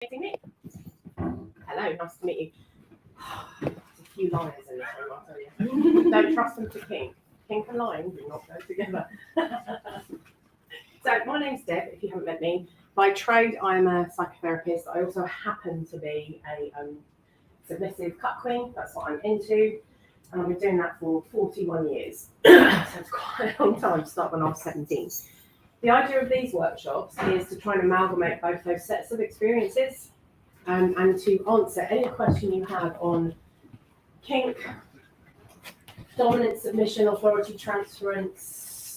Meeting me. Hello, nice to meet you. There's a few liars in this room, I'll tell you. Don't trust them to kink. Kink and lying do not go together. So my name's Deb, if you haven't met me. By trade, I'm a psychotherapist. I also happen to be a submissive cut queen. That's what I'm into. And I've been doing that for 41 years. So it's quite a long time, to start when I was 17. The idea of these workshops is to try and amalgamate both those sets of experiences and to answer any question you have on kink, dominant submission, authority transference,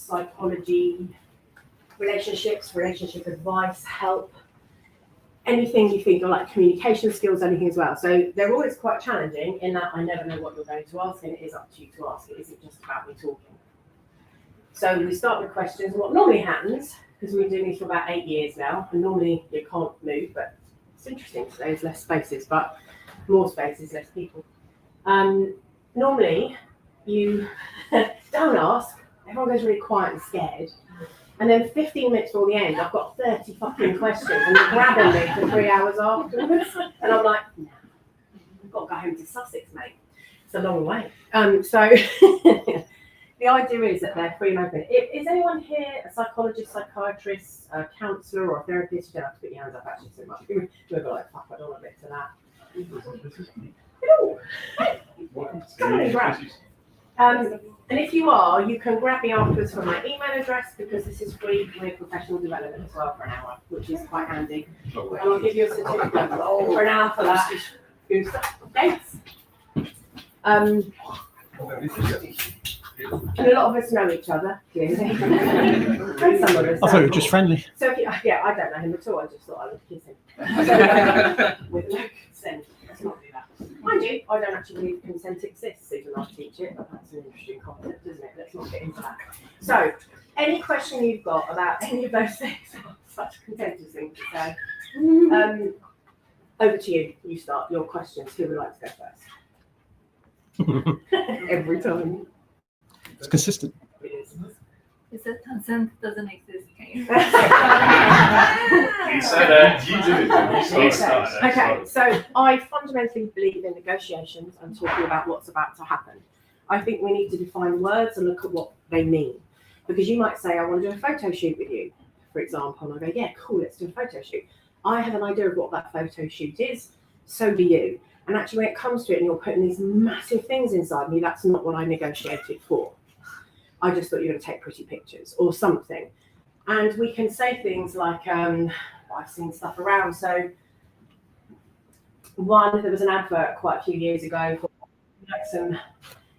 psychology, relationships, relationship advice, help, anything you think, or like communication skills, anything as well. So they're always quite challenging in that I never know what you're going to ask, and it is up to you to ask. It isn't just about me talking. So we start with questions. What normally happens, because we've been doing this for about 8 years now, and normally you can't move, but it's interesting today, there's less spaces, but more spaces, less people. Normally, you don't ask, everyone goes really quiet and scared, and then 15 minutes before the end, I've got 30 fucking questions, and they're grabbing me for 3 hours afterwards, and I'm like, no, I've got to go home to Sussex, mate. It's a long way. The idea is that they're free and open. Is anyone here a psychologist, psychiatrist, a counsellor, or a therapist? You don't have to put your hands up actually so much. We're like, fuck, I don't want to admit to that. Oh, hey, come on in, grab. And if you are, you can grab me afterwards from my email address because this is free with professional development as well for an hour, which is quite handy. And I'll give you a certificate for an hour for that. Good stuff. Thanks. And a lot of us know each other, clearly. And some of us I thought you were just friendly. So, if you, yeah, I don't know him at all. I just thought I would kiss him. So, with no consent. Let's not do that. Mind you, I don't actually believe consent exists, even though I teach it. But that's an interesting concept, isn't it? Let's not get into that. So, any question you've got about any of those things, such a contentious thing to say, over to you. You start your questions. Who would like to go first? Every time. It's consistent. It is. It said consent doesn't exist. Can you? You said it. You did it. You started. Okay, so I fundamentally believe in negotiations and talking about what's about to happen. I think we need to define words and look at what they mean. Because you might say, I want to do a photo shoot with you, for example. And I go, yeah, cool, let's do a photo shoot. I have an idea of what that photo shoot is. So do you. And actually, when it comes to it and you're putting these massive things inside me, that's not what I negotiated for. I just thought you were going to take pretty pictures or something. And we can say things like, I've seen stuff around. So there was an advert quite a few years ago for like some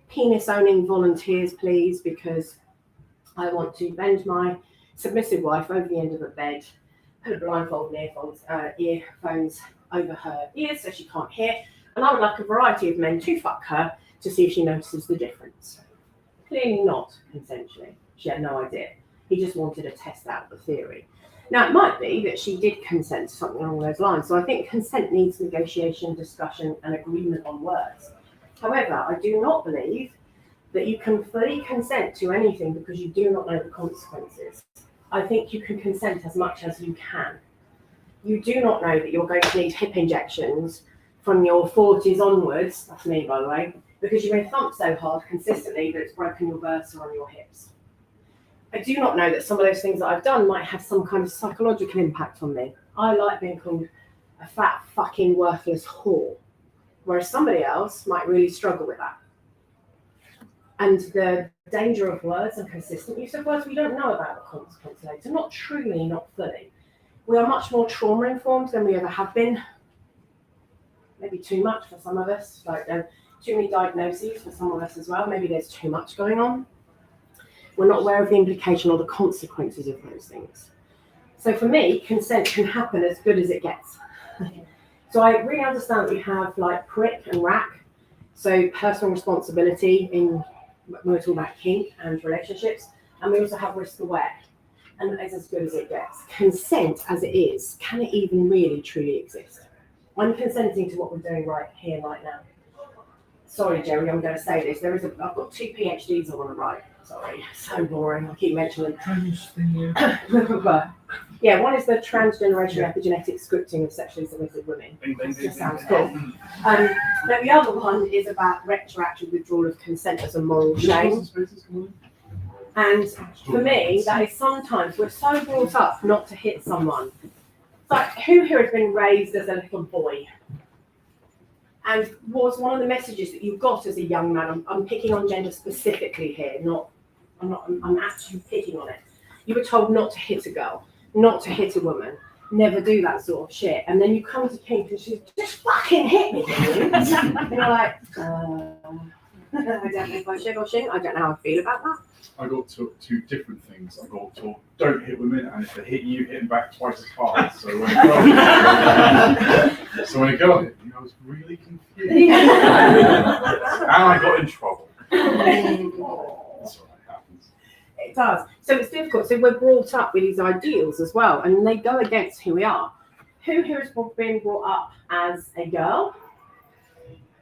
penis owning volunteers, please, because I want to bend my submissive wife over the end of the bed, put a blindfold and earphones over her ears so she can't hear. And I would like a variety of men to fuck her to see if she notices the difference. Clearly not consensually. She had no idea. He just wanted to test out the theory. Now, it might be that she did consent to something along those lines. So I think consent needs negotiation, discussion, and agreement on words. However, I do not believe that you can fully consent to anything because you do not know the consequences. I think you can consent as much as you can. You do not know that you're going to need hip injections from your 40s onwards. That's me, by the way. Because you've been thumped so hard consistently that it's broken your bursa on your hips. I do not know that some of those things that I've done might have some kind of psychological impact on me. I like being called a fat, fucking worthless whore, whereas somebody else might really struggle with that. And the danger of words and consistent use of words, we don't know about the consequences later. Not truly, not fully. We are much more trauma-informed than we ever have been. Maybe too much for some of us, like too many diagnoses for some of us as well. Maybe there's too much going on. We're not aware of the implication or the consequences of those things. So for me, consent can happen as good as it gets. So I really understand that we have like prick and rack. So personal responsibility when we're talking about kink and relationships. And we also have risk aware. And that is as good as it gets. Consent as it is, can it even really truly exist? I'm consenting to what we're doing right here, right now. Sorry, Jerry, I'm going to say this. I've got 2 PhDs I want to write. Sorry, so boring. I keep mentioning them. Yeah, one is the transgeneration epigenetic scripting of sexually submissive women. Just sounds cool. But the other one is about retroactive withdrawal of consent as a moral shame. And for me, that is sometimes we're so brought up not to hit someone. It's like, who here has been raised as a little boy? And was one of the messages that you got as a young man, I'm picking on gender specifically here, I'm actually picking on it. You were told not to hit a girl, not to hit a woman, never do that sort of shit. And then you come to Pink and she's just fucking hit me. And you're like, I don't know if I should or shouldn't. I don't know how I feel about that. I got taught two different things. I got taught don't hit women, and if they hit you, hit them back twice as hard. So when a girl hit me, I was really confused. And I got in trouble. That's what happens. It does. So it's difficult. So we're brought up with these ideals as well, and they go against who we are. Who here has been brought up as a girl?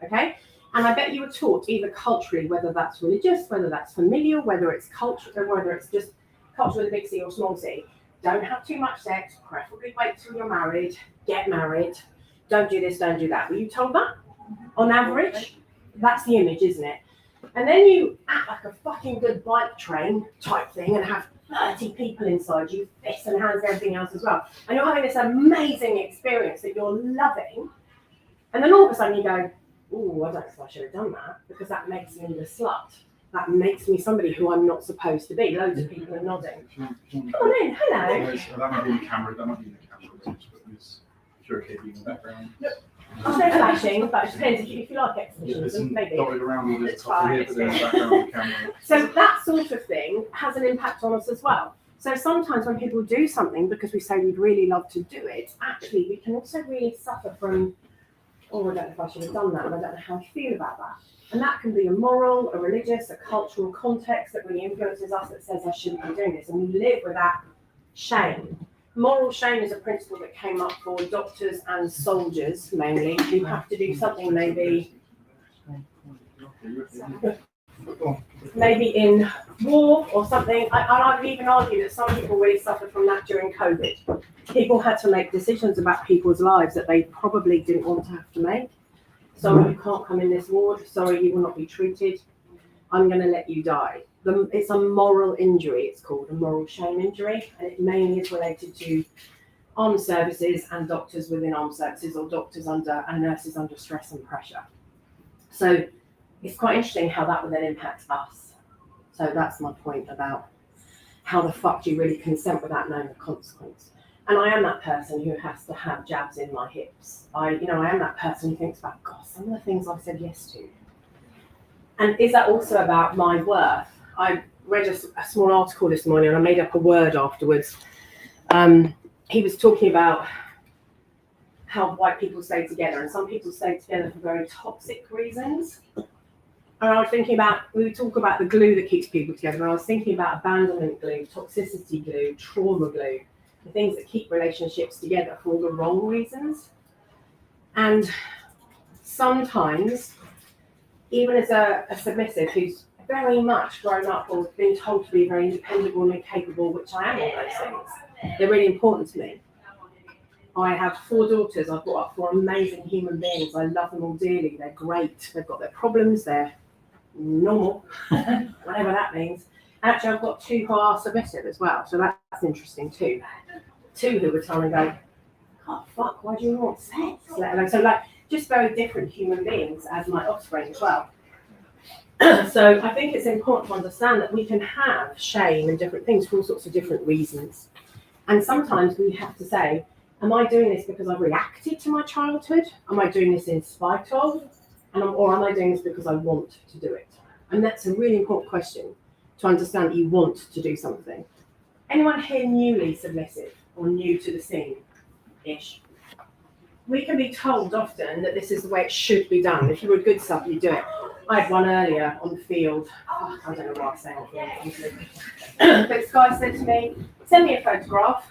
Okay. And I bet you were taught either culturally, whether that's religious, whether that's familial, whether it's culture, or whether it's just culture with a big C or small c. Don't have too much sex, preferably wait till you're married, get married, don't do this, don't do that. Were you told that? On average? That's the image, isn't it? And then you act like a fucking good bike train type thing and have 30 people inside you, fists and hands, everything else as well. And you're having this amazing experience that you're loving. And then all of a sudden you go, oh, I don't know if I should have done that, because that makes me the slut. That makes me somebody who I'm not supposed to be. Loads of people are nodding. Come on in, hello. That might be in the camera, if you're okay being in the background. I'll say flashing, but it depends if you like exhibitions, maybe. Dotted around all this It's top fine, here, it's but then fine. background on the camera. So that sort of thing has an impact on us as well. So sometimes when people do something because we say we'd really love to do it, actually we can also really suffer from, oh, I don't know if I should have done that, and I don't know how I feel about that. And that can be a moral, a religious, a cultural context that really influences us that says I shouldn't be doing this. And we live with that shame. Moral shame is a principle that came up for doctors and soldiers mainly, who have to do something maybe in war or something. I would even argue that some people really suffered from that during COVID. People had to make decisions about people's lives that they probably didn't want to have to make. Sorry, you can't come in this ward. Sorry, you will not be treated. I'm going to let you die. It's a moral injury, it's called a moral shame injury, and it mainly is related to armed services and doctors within armed services, or doctors under and nurses under stress and pressure. So it's quite interesting how that would then impact us. So that's my point about how the fuck do you really consent without knowing the consequence. And I am that person who has to have jabs in my hips. I am that person who thinks about, God, some of the things I said yes to. And is that also about my worth? I read a small article this morning and I made up a word afterwards. He was talking about how white people stay together, and some people stay together for very toxic reasons. And I was thinking about, we talk about the glue that keeps people together, and I was thinking about abandonment glue, toxicity glue, trauma glue, the things that keep relationships together for all the wrong reasons. And sometimes, even as a submissive who's very much grown up or been told to be very independent and capable, which I am all those things, they're really important to me. I have 4 daughters. I've brought up 4 amazing human beings. I love them all dearly. They're great. They've got their problems. They're normal, whatever that means. And actually, I've got 2 who are submissive as well. So that's interesting too. 2 who were trying to go, oh, fuck, why do you want sex? So like, just very different human beings as my offspring as well. So I think it's important to understand that we can have shame and different things for all sorts of different reasons. And sometimes we have to say, am I doing this because I've reacted to my childhood? Am I doing this in spite of? Or am I doing this because I want to do it? And that's a really important question, to understand that you want to do something. Anyone here newly submissive or new to the scene-ish? We can be told often that this is the way it should be done. If you were a good sub, you do it. I had one earlier on the field. Oh, I don't know what I'm saying. But this guy said to me, send me a photograph.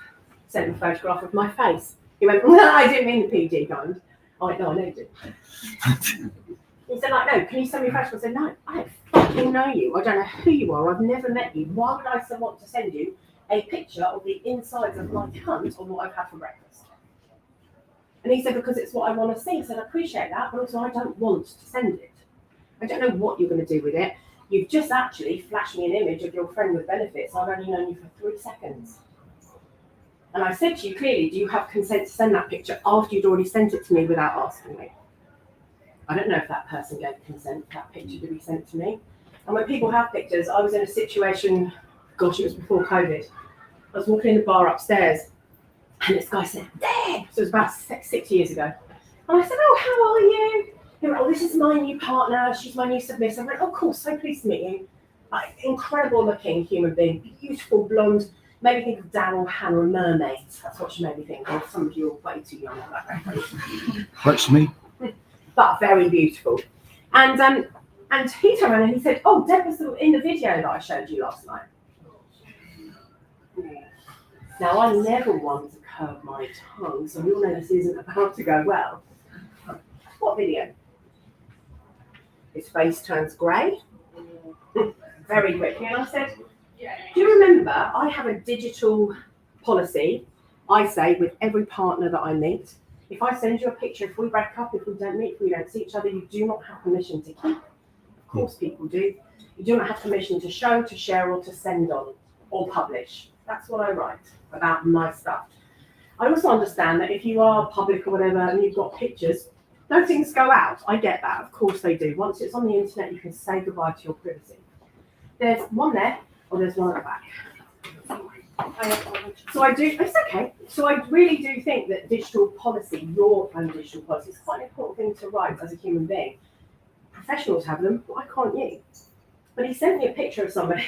Sent him a photograph of my face. He went, no, I didn't mean the PG kind. I went, no, I know you didn't. He said, like, no, can you send me a photograph? I said, no, I don't fucking know you. I don't know who you are. I've never met you. Why would I want to send you a picture of the insides of my cunt on what I've had for breakfast. And he said, because it's what I want to see. I said, I appreciate that, but also I don't want to send it. I don't know what you're going to do with it. You've just actually flashed me an image of your friend with benefits. I've only known you for 3 seconds. And I said to you clearly, do you have consent to send that picture after you'd already sent it to me without asking me? I don't know if that person gave consent for that picture to be sent to me. And when people have pictures, I was in a situation, gosh, it was before COVID. I was walking in the bar upstairs, and this guy said, there! So it was about 6 years ago. And I said, oh, how are you? He went, oh, this is my new partner. She's my new submissive. I went, oh, cool, so pleased to meet you. Like, incredible looking human being, beautiful blonde. Made me think of Daryl Hannah, a mermaid. That's what she made me think of. Some of you are way too young for that reference. Works for me. But very beautiful. And he turned around and he said, oh, Deb was in the video that I showed you last night. Now, I never want to curb my tongue, so we all know this isn't about to go well. What video? His face turns grey very quickly. And I said, do you remember I have a digital policy, I say, with every partner that I meet? If I send you a picture, if we break up, if we don't meet, if we don't see each other, you do not have permission to keep. Of course people do. You do not have permission to show, to share, or to send on, or publish. That's what I write about my stuff. I also understand that if you are public or whatever and you've got pictures, no things go out. I get that. Of course they do. Once it's on the internet, you can say goodbye to your privacy. There's one there, or there's one at the back. So I do, it's okay. So I really do think that digital policy, your own digital policy, is quite an important thing to write as a human being. Professionals have them, why can't you? But he sent me a picture of somebody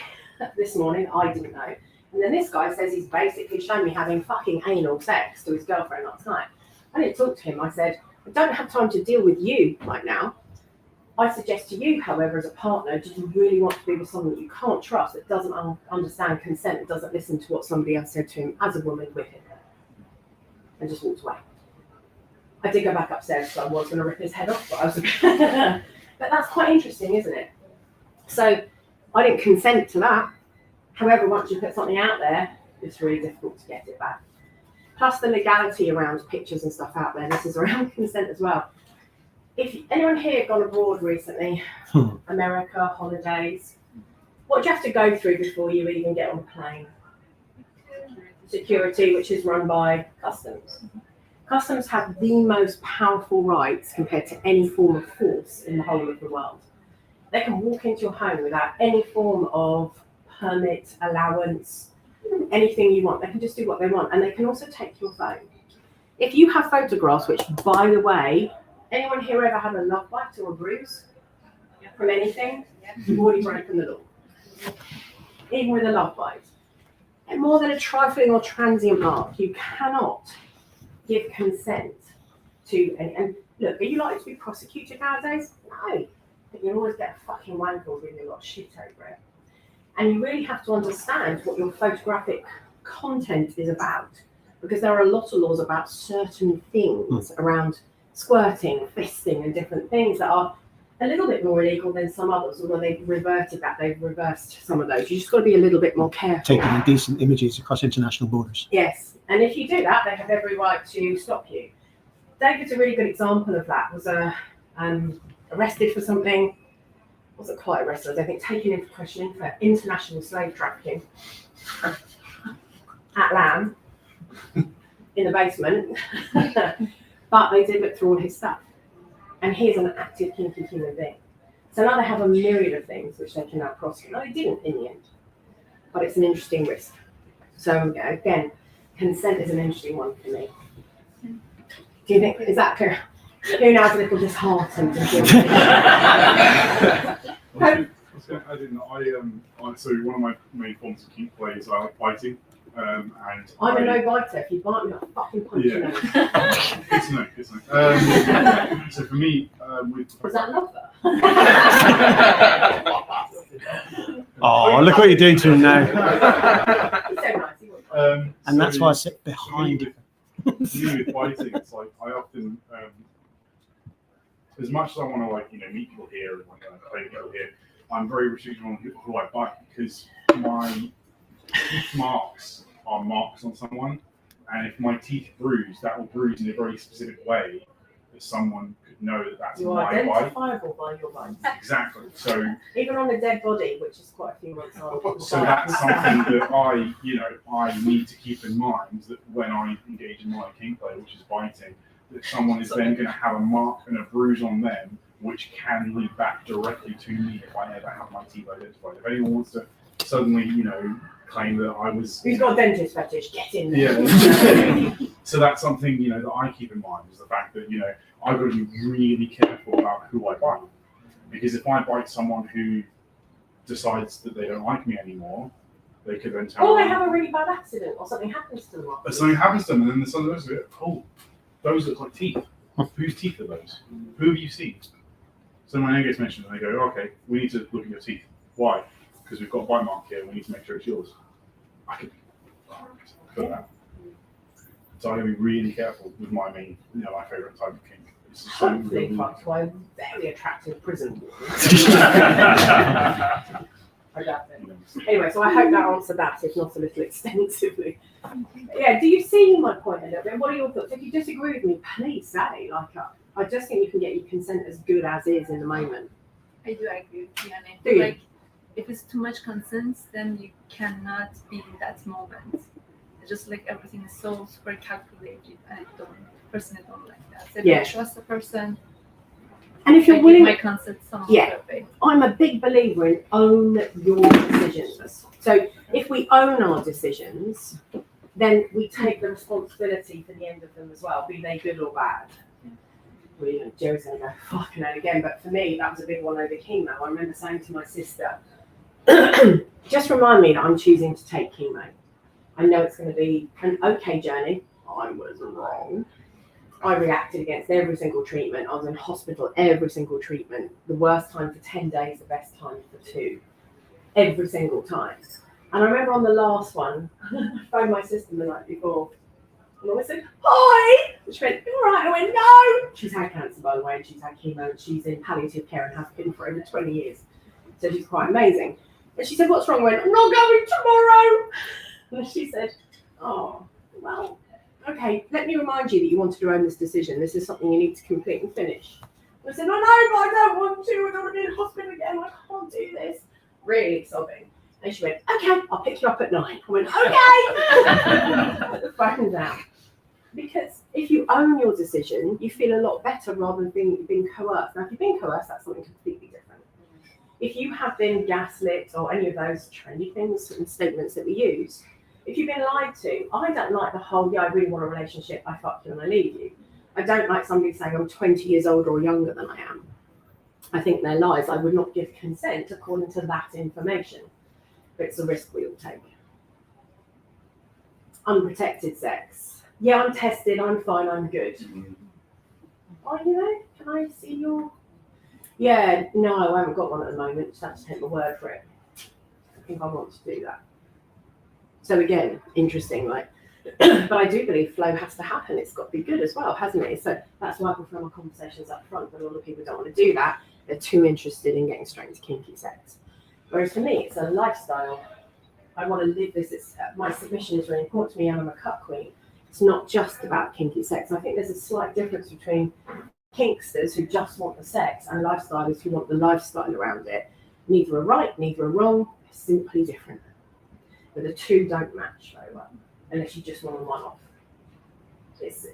this morning, I didn't know. And then this guy says he's basically shown me having fucking anal sex to his girlfriend last night. I didn't talk to him. I said, I don't have time to deal with you right now. I suggest to you, however, as a partner, do you really want to be with someone that you can't trust, that doesn't understand consent, that doesn't listen to what somebody else said to him as a woman with him? And just walked away. I did go back upstairs, so I was going to rip his head off, but I was. But that's quite interesting, isn't it? So I didn't consent to that. However, once you put something out there, it's really difficult to get it back. Plus the legality around pictures and stuff out there. This is around consent as well. If anyone here gone abroad recently, America, holidays, what do you have to go through before you even get on a plane? Security, which is run by customs. Customs have the most powerful rights compared to any form of force in the whole of the world. They can walk into your home without any form of permit, allowance, anything you want. They can just do what they want, and they can also take your phone. If you have photographs, which, by the way, anyone here ever had a love bite or a bruise from anything? You've already broken the law. Even with a love bite. And more than a trifling or transient mark, you cannot give consent to any. And look, are you likely to be prosecuted nowadays? No. But you'll always get a fucking wangle with a lot of shit over it. And you really have to understand what your photographic content is about. Because there are a lot of laws about certain things around squirting, fisting, and different things that are a little bit more illegal than some others, although they've reversed some of those. You just got to be a little bit more careful. Taking indecent images across international borders. Yes, and if you do that, they have every right to stop you. David's a really good example of that. Was arrested for something, wasn't quite arrested, I think taken into question for international slave trafficking at LAM in the basement. But they did look through all his stuff. And he's an active, kinky human being. So now they have a myriad of things which they can now prosecute. No, they didn't in the end. But it's an interesting risk. So again, consent is an interesting one for me. Do you think, is that clear? Who now's a little disheartened? So one of my main forms of kink play is I like fighting. And I'm a no-biter. If you bite me, I'll fucking punch you. Good to know. So for me, Was that love? Oh, look what you're doing to him now. He's so nice. And that's why I sit behind him. For me with fighting, it's like I often, as much as I want to meet people here and play people here, I'm very restricted on who I bite because teeth marks are marks on someone, and if my teeth bruise, that will bruise in a very specific way that someone could know that that's You're my bite. identifiable by your bites. Exactly. So Even on a dead body, which is quite a few months old. so that's something that I need to keep in mind, that when I engage in my kink play, which is biting, that someone is then going to have a mark and a bruise on them, which can lead back directly to me if I ever have my teeth identified. If anyone wants to suddenly, claim that I was... Who's got a dentist fetish? Get in there. Yeah. So that's something, that I keep in mind, is the fact that, I've got to be really careful about who I bite. Because if I bite someone who decides that they don't like me anymore, they could then tell Or me... they have a really bad accident, or something happens to them. But something happens to them, and then the son goes, oh, those look like teeth. Whose teeth are those? Who have you seen? So my name gets mentioned, and they go, okay, we need to look at your teeth. Why? Because we've got a bite mark here, we need to make sure it's yours. I could for that. So I'm going to be really careful with my my favourite type of kink. Hopefully fucked by a very attractive prison. I doubt it. Anyway, so I hope that answered that, if not a little extensively. Yeah, do you see my point a little bit? What are your thoughts? If you disagree with me, please say. I just think you can get your consent as good as is in the moment. I do agree with you, and I Do feel you? like if it's too much consent, then you cannot be in that moment. It's just like everything is so super calculated, and I personally don't like that. So if Yeah. I trust the person, And if I you're give willing, my consent some Yeah. other way. I'm a big believer in own your decisions. So if we own our decisions, then we take the responsibility for the end of them as well, be they good or bad. Well, Joe's going to go fucking hell again, but for me, that was a big one over chemo. I remember saying to my sister, just remind me that I'm choosing to take chemo. I know it's going to be an okay journey. I was wrong. I reacted against every single treatment. I was in hospital every single treatment. The worst time for 10 days, the best time for 2. Every single time. And I remember on the last one, I phoned my sister the night before. And I said, hi! And she went, you all right? I went, no! She's had cancer, by the way, and she's had chemo, and she's in palliative care and has been for over 20 years. So she's quite amazing. And she said, what's wrong? I went, I'm not going tomorrow! And she said, oh, well, okay, let me remind you that you wanted to own this decision. This is something you need to complete and finish. And I said, I know, but I don't want to. I don't want to be in hospital again. I can't do this. Really sobbing. And she went, okay, I'll pick you up at 9. I went, okay. Put the phone down. Because if you own your decision, you feel a lot better rather than being coerced. Now, if you've been coerced, that's something completely different. If you have been gaslit or any of those trendy things and statements that we use, if you've been lied to, I don't like the whole, yeah, I really want a relationship, I fuck you and I leave you. I don't like somebody saying I'm 20 years older or younger than I am. I think they're lies. I would not give consent according to that information. But it's a risk we all take. Unprotected sex. Yeah, I'm tested, I'm fine, I'm good. Oh, can I see your... Yeah, no, I haven't got one at the moment. Just have to take my word for it. I think I want to do that. So again, interesting, right? But I do believe flow has to happen. It's got to be good as well, hasn't it? So that's why I prefer my conversations up front, but a lot of people don't want to do that. They're too interested in getting straight into kinky sex. Whereas for me, it's a lifestyle. I want to live this. My submission is really important to me, and I'm a cut queen. It's not just about kinky sex. I think there's a slight difference between kinksters who just want the sex and lifestylers who want the lifestyle around it. Neither are right, neither are wrong. They're simply different. But the two don't match very well unless you just want a one-off.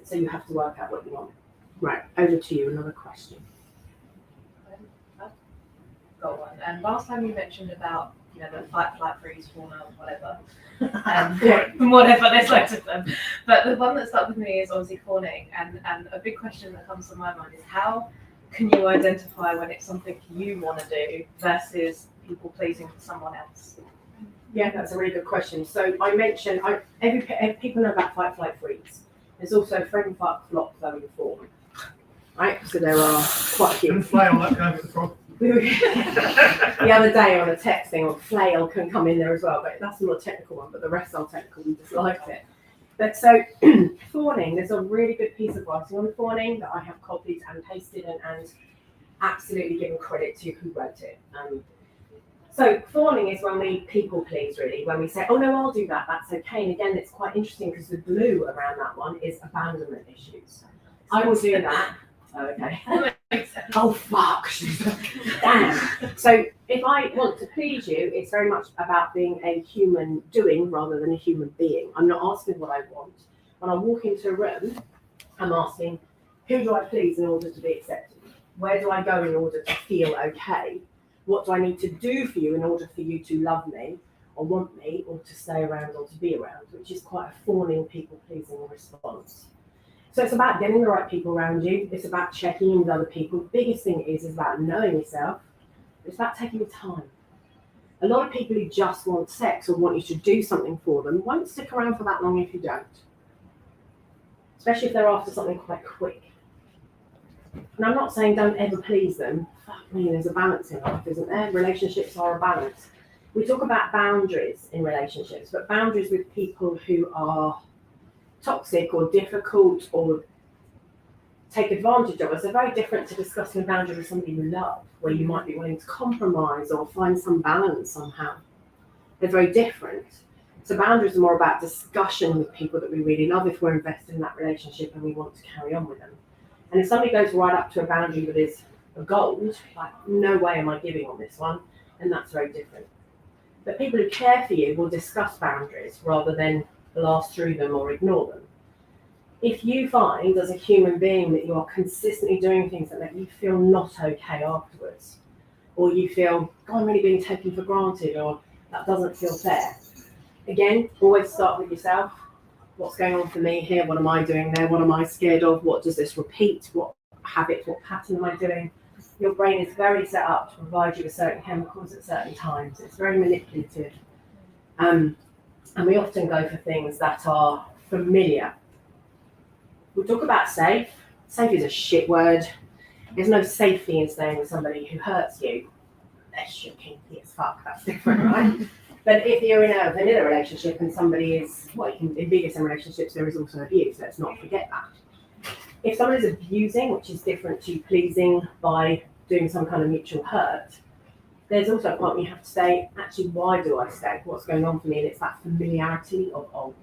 So you have to work out what you want. Right, over to you. Another question. Got one. And last time you mentioned about the fight, flight, freeze, fauna, whatever, whatever. There's loads of them. But the one that stuck with me is obviously fawning. And a big question that comes to my mind is how can you identify when it's something you want to do versus people pleasing for someone else? Yeah, that's a really good question. So I mentioned, every people know about fight, flight, freeze. There's also friend, fuck, flop, flow, and form. Right? So there are quite a few. And flail, that kind of frog. The other day on a text thing, or flail can come in there as well, but that's not a technical one, but the rest are technical, we just liked it. But so, fawning, there's a really good piece of writing on fawning that I have copied and pasted and absolutely given credit to who wrote it. So fawning is when we people please, really, when we say, oh no, I'll do that, that's okay. And again, it's quite interesting because the glue around that one is abandonment issues. I will do that. Oh, okay. Oh fuck. Damn. So if I want to please you, it's very much about being a human doing rather than a human being. I'm not asking what I want. When I walk into a room, I'm asking, who do I please in order to be accepted? Where do I go in order to feel okay? What do I need to do for you in order for you to love me or want me or to stay around or to be around, which is quite a fawning, people-pleasing response. So it's about getting the right people around you. It's about checking in with other people. The biggest thing is about knowing yourself. It's about taking your time. A lot of people who just want sex or want you to do something for them won't stick around for that long if you don't. Especially if they're after something quite quick. And I'm not saying don't ever please them. Fuck me, there's a balance in life, isn't there? Relationships are a balance. We talk about boundaries in relationships, but boundaries with people who are toxic or difficult or take advantage of us are very different to discussing a boundary with somebody you love, where you might be willing to compromise or find some balance somehow. They're very different. So boundaries are more about discussion with people that we really love if we're invested in that relationship and we want to carry on with them. And if somebody goes right up to a boundary that is a gold, like, no way am I giving on this one, and that's very different. But people who care for you will discuss boundaries rather than blast through them or ignore them. If you find as a human being that you are consistently doing things that make you feel not okay afterwards, or you feel, God, I'm really being taken for granted, or that doesn't feel fair, again, always start with yourself. What's going on for me here? What am I doing there? What am I scared of? What does this repeat? What habit, what pattern am I doing? Your brain is very set up to provide you with certain chemicals at certain times. It's very manipulative. And we often go for things that are familiar. We'll talk about safe. Safe is a shit word. There's no safety in staying with somebody who hurts you. Unless you're kinky as fuck, that's different, right? But if you're in a vanilla relationship and somebody is, well, in BDSM relationships, there is also abuse. Let's not forget that. If somebody's abusing, which is different to pleasing by doing some kind of mutual hurt, there's also a point where you have to say, actually, why do I stay? What's going on for me? And it's that familiarity of old.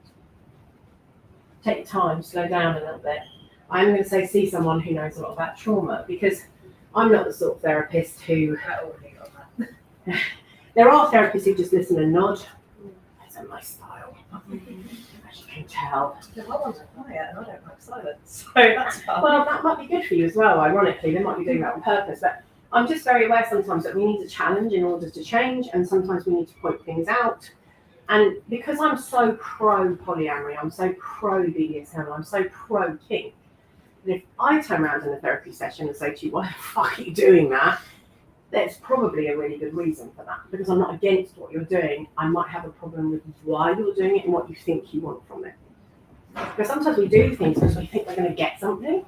Take your time, slow down a little bit. I'm going to say see someone who knows a lot about trauma, because I'm not the sort of therapist who... There are therapists who just listen and nod. That's not my style, as you can tell. I want to quiet and I don't like silence, so that's fun. Well, that might be good for you as well, ironically. They might be doing that on purpose, but I'm just very aware sometimes that we need to challenge in order to change, and sometimes we need to point things out. And because I'm so pro polyamory, I'm so pro BDSM, I'm so pro kink, and if I turn around in a therapy session and say to you, why the fuck are you doing that? There's probably a really good reason for that, because I'm not against what you're doing. I might have a problem with why you're doing it and what you think you want from it. Because sometimes we do things because we think we're going to get something.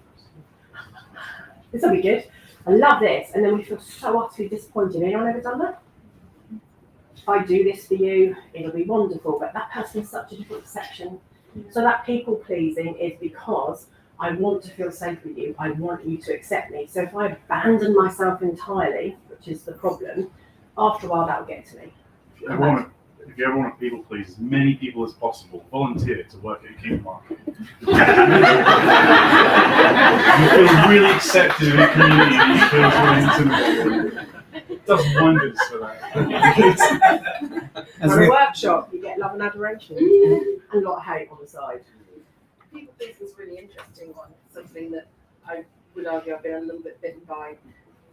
This will be good. I love this. And then we feel so utterly disappointed. Anyone ever done that? If I do this for you, it'll be wonderful. But that person is such a different perception. So that people pleasing is because I want to feel safe with you. I want you to accept me. So if I abandon myself entirely, which is the problem, after a while that will get to me. If you ever want to people please as many people as possible, volunteer to work at a kink market. You feel really accepted in a community and you feel really intimidated. It does wonders for that. For a workshop, you get love and adoration and a lot of hate on the side. People pleasing is a really interesting one. Something that I would argue I've been a little bit bitten by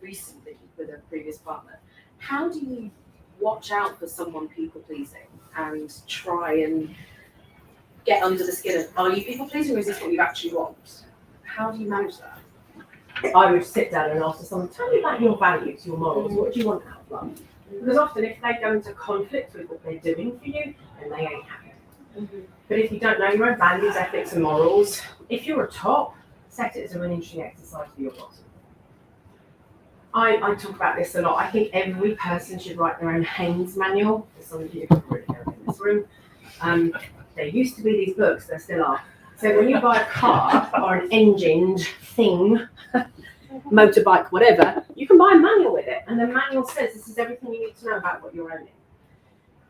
recently with a previous partner. How do you watch out for someone people pleasing and try and get under the skin of, are you people pleasing or is this what you actually want? How do you manage that? I would sit down and ask someone, tell me about your values, your morals, what do you want out of love? Because often if they go into conflict with what they're doing for you, then they ain't happy. But if you don't know your own values, ethics and morals, if you're a top, set it as an interesting exercise for your bottom. I talk about this a lot. I think every person should write their own Haynes manual. For some of you who really know in this room. There used to be these books, there still are. So when you buy a car or an engined thing, motorbike, whatever, you can buy a manual with it. And the manual says this is everything you need to know about what you're owning.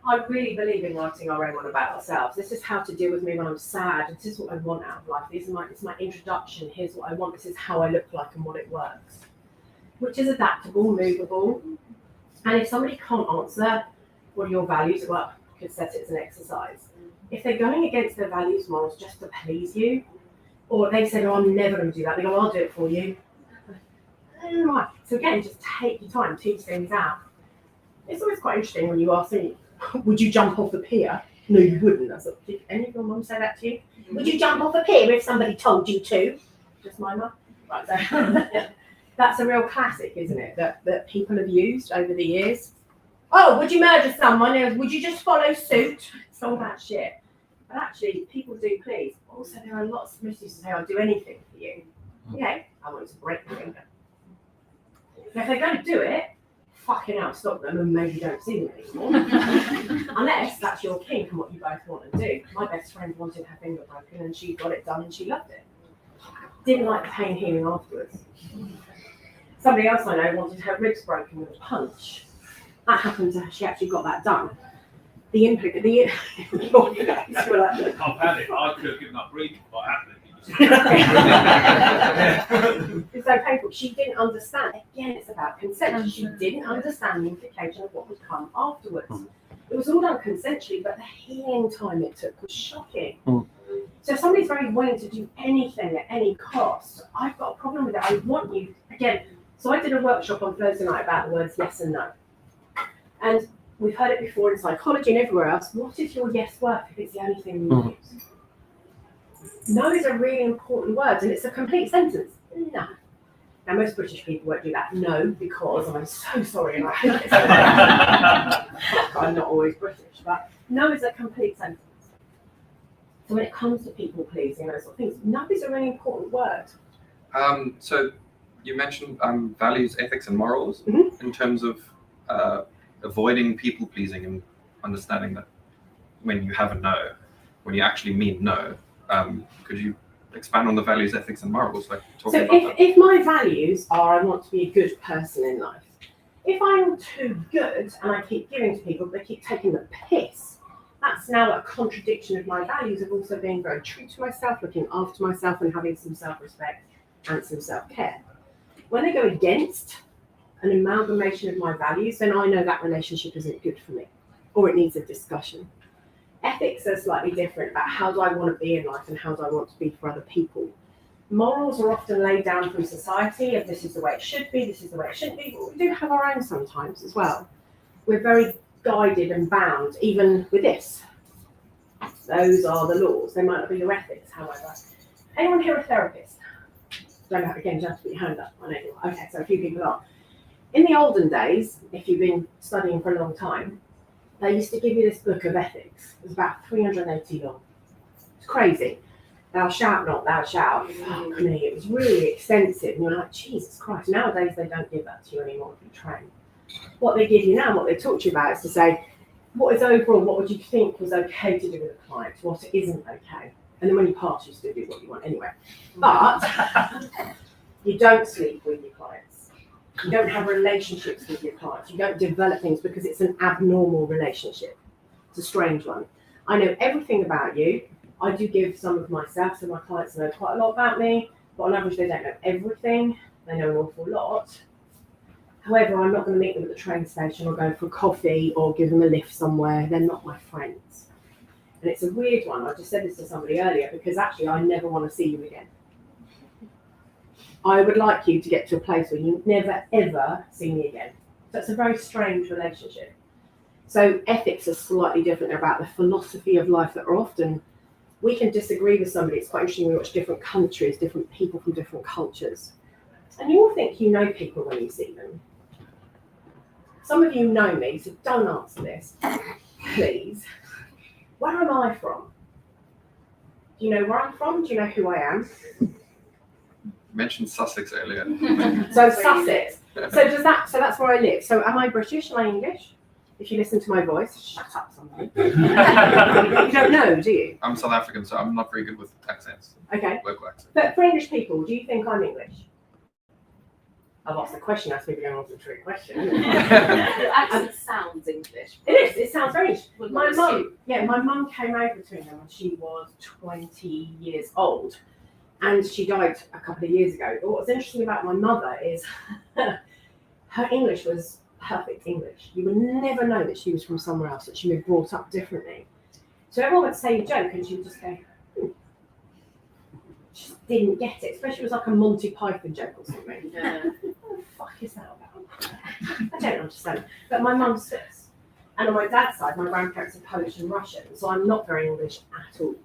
I really believe in writing our own one about ourselves. This is how to deal with me when I'm sad. This is what I want out of life. This is my introduction. Here's what I want. This is how I look like and what it works. Which is adaptable, movable. And if somebody can't answer what are your values, well, you could set it as an exercise. If they're going against their values, morals, just to please you, or they said, oh, I'm never going to do that, they go, I'll do it for you. Right. So again, just take your time, teach things out. It's always quite interesting when you ask me, would you jump off the pier? No, you wouldn't. I thought, did any of your mum say that to you? Would you jump off the pier if somebody told you to? Just my mum. Right, so that's a real classic, isn't it? That people have used over the years. Oh, would you murder someone? Would you just follow suit? It's all that shit. But actually, people do please. Also, there are a lot of submissives who say, I'll do anything for you. Okay, I want to break your finger. Now, if they're going to do it, fucking hell, stop them and maybe don't see them anymore. Unless that's your kink and what you both want to do. My best friend wanted her finger broken and she got it done and she loved it. Didn't like the pain healing afterwards. Somebody else I know wanted her ribs broken with a punch. That happened to her. She actually got that done. The I've had it. I could have given up breathing by happening. It's so painful. She didn't understand. Again, it's about consent. She didn't understand the implication of what would come afterwards. It was all done consensually, but the healing time it took was shocking. So if somebody's very willing to do anything at any cost, I've got a problem with it. I want you, again, so I did a workshop on Thursday night about the words yes and no. And we've heard it before in psychology and everywhere else. What is your yes worth if it's the only thing you use? No is a really important word, and it's a complete sentence. No. Now, most British people won't do that. No, because I'm so sorry, and I hate it so much. I'm not always British, but no is a complete sentence. So when it comes to people pleasing, those sort of things, no is a really important word. So you mentioned values, ethics, and morals in terms of avoiding people pleasing and understanding that when you have a no, when you actually mean no. Could you expand on the values, ethics, and morals? Like talking about if my values are I want to be a good person in life, if I'm too good and I keep giving to people, but they keep taking the piss, that's now a contradiction of my values of also being very true to myself, looking after myself, and having some self-respect and some self-care. When they go against an amalgamation of my values, then I know that relationship isn't good for me, or it needs a discussion. Ethics are slightly different about how do I want to be in life and how do I want to be for other people. Morals are often laid down from society of this is the way it should be, this is the way it shouldn't be, but we do have our own sometimes as well. We're very guided and bound, even with this. Those are the laws. They might not be your ethics, however. Anyone here a therapist? Don't have to put your hand up. I know you are. Okay, so a few people are. In the olden days, if you've been studying for a long time, they used to give you this book of ethics. It was about 380 long. It's crazy. Thou shalt not, thou shalt. Fuck me, it was really extensive. And you're like, Jesus Christ. Nowadays, they don't give that to you anymore if you train. What they give you now, what they talk to you about is to say, what is overall, what would you think was okay to do with a client? What isn't okay? And then when you pass, you still do what you want anyway. But you don't sleep with your clients. You don't have relationships with your clients. You don't develop things because it's an abnormal relationship. It's a strange one. I know everything about you. I do give some of myself, so my clients know quite a lot about me, but on average they don't know everything. They know an awful lot. However, I'm not going to meet them at the train station or go for coffee or give them a lift somewhere. They're not my friends. And it's a weird one. I just said this to somebody earlier because actually I never want to see you again. I would like you to get to a place where you never, ever see me again. So it's a very strange relationship. So ethics are slightly different. They're about the philosophy of life that are often, we can disagree with somebody. It's quite interesting. We watch different countries, different people from different cultures. And you all think you know people when you see them. Some of you know me, so don't answer this, please. Where am I from? Do you know where I'm from? Do you know who I am? You mentioned Sussex earlier. So Sussex. So that's where I live. So am I British? Am I English? If you listen to my voice, shut up somebody. You don't know, do you? I'm South African, so I'm not very good with accents. Okay. Local accents. But for English people, do you think I'm English? I've asked the question, that's maybe going on to a trick question. Your accent sounds English. It is, it sounds very English. Would My not mum, assume. my mum came over to England when she was 20 years old, and she died a couple of years ago. But what's interesting about my mother is her English was perfect English. You would never know that she was from somewhere else, that she was brought up differently. So everyone would say a joke, and she would just go, just didn't get it, especially if it was like a Monty Python joke or something. Yeah. What the fuck is that about? I don't understand. But my mum's Swiss. And on my dad's side, my grandparents are Polish and Russian, so I'm not very English at all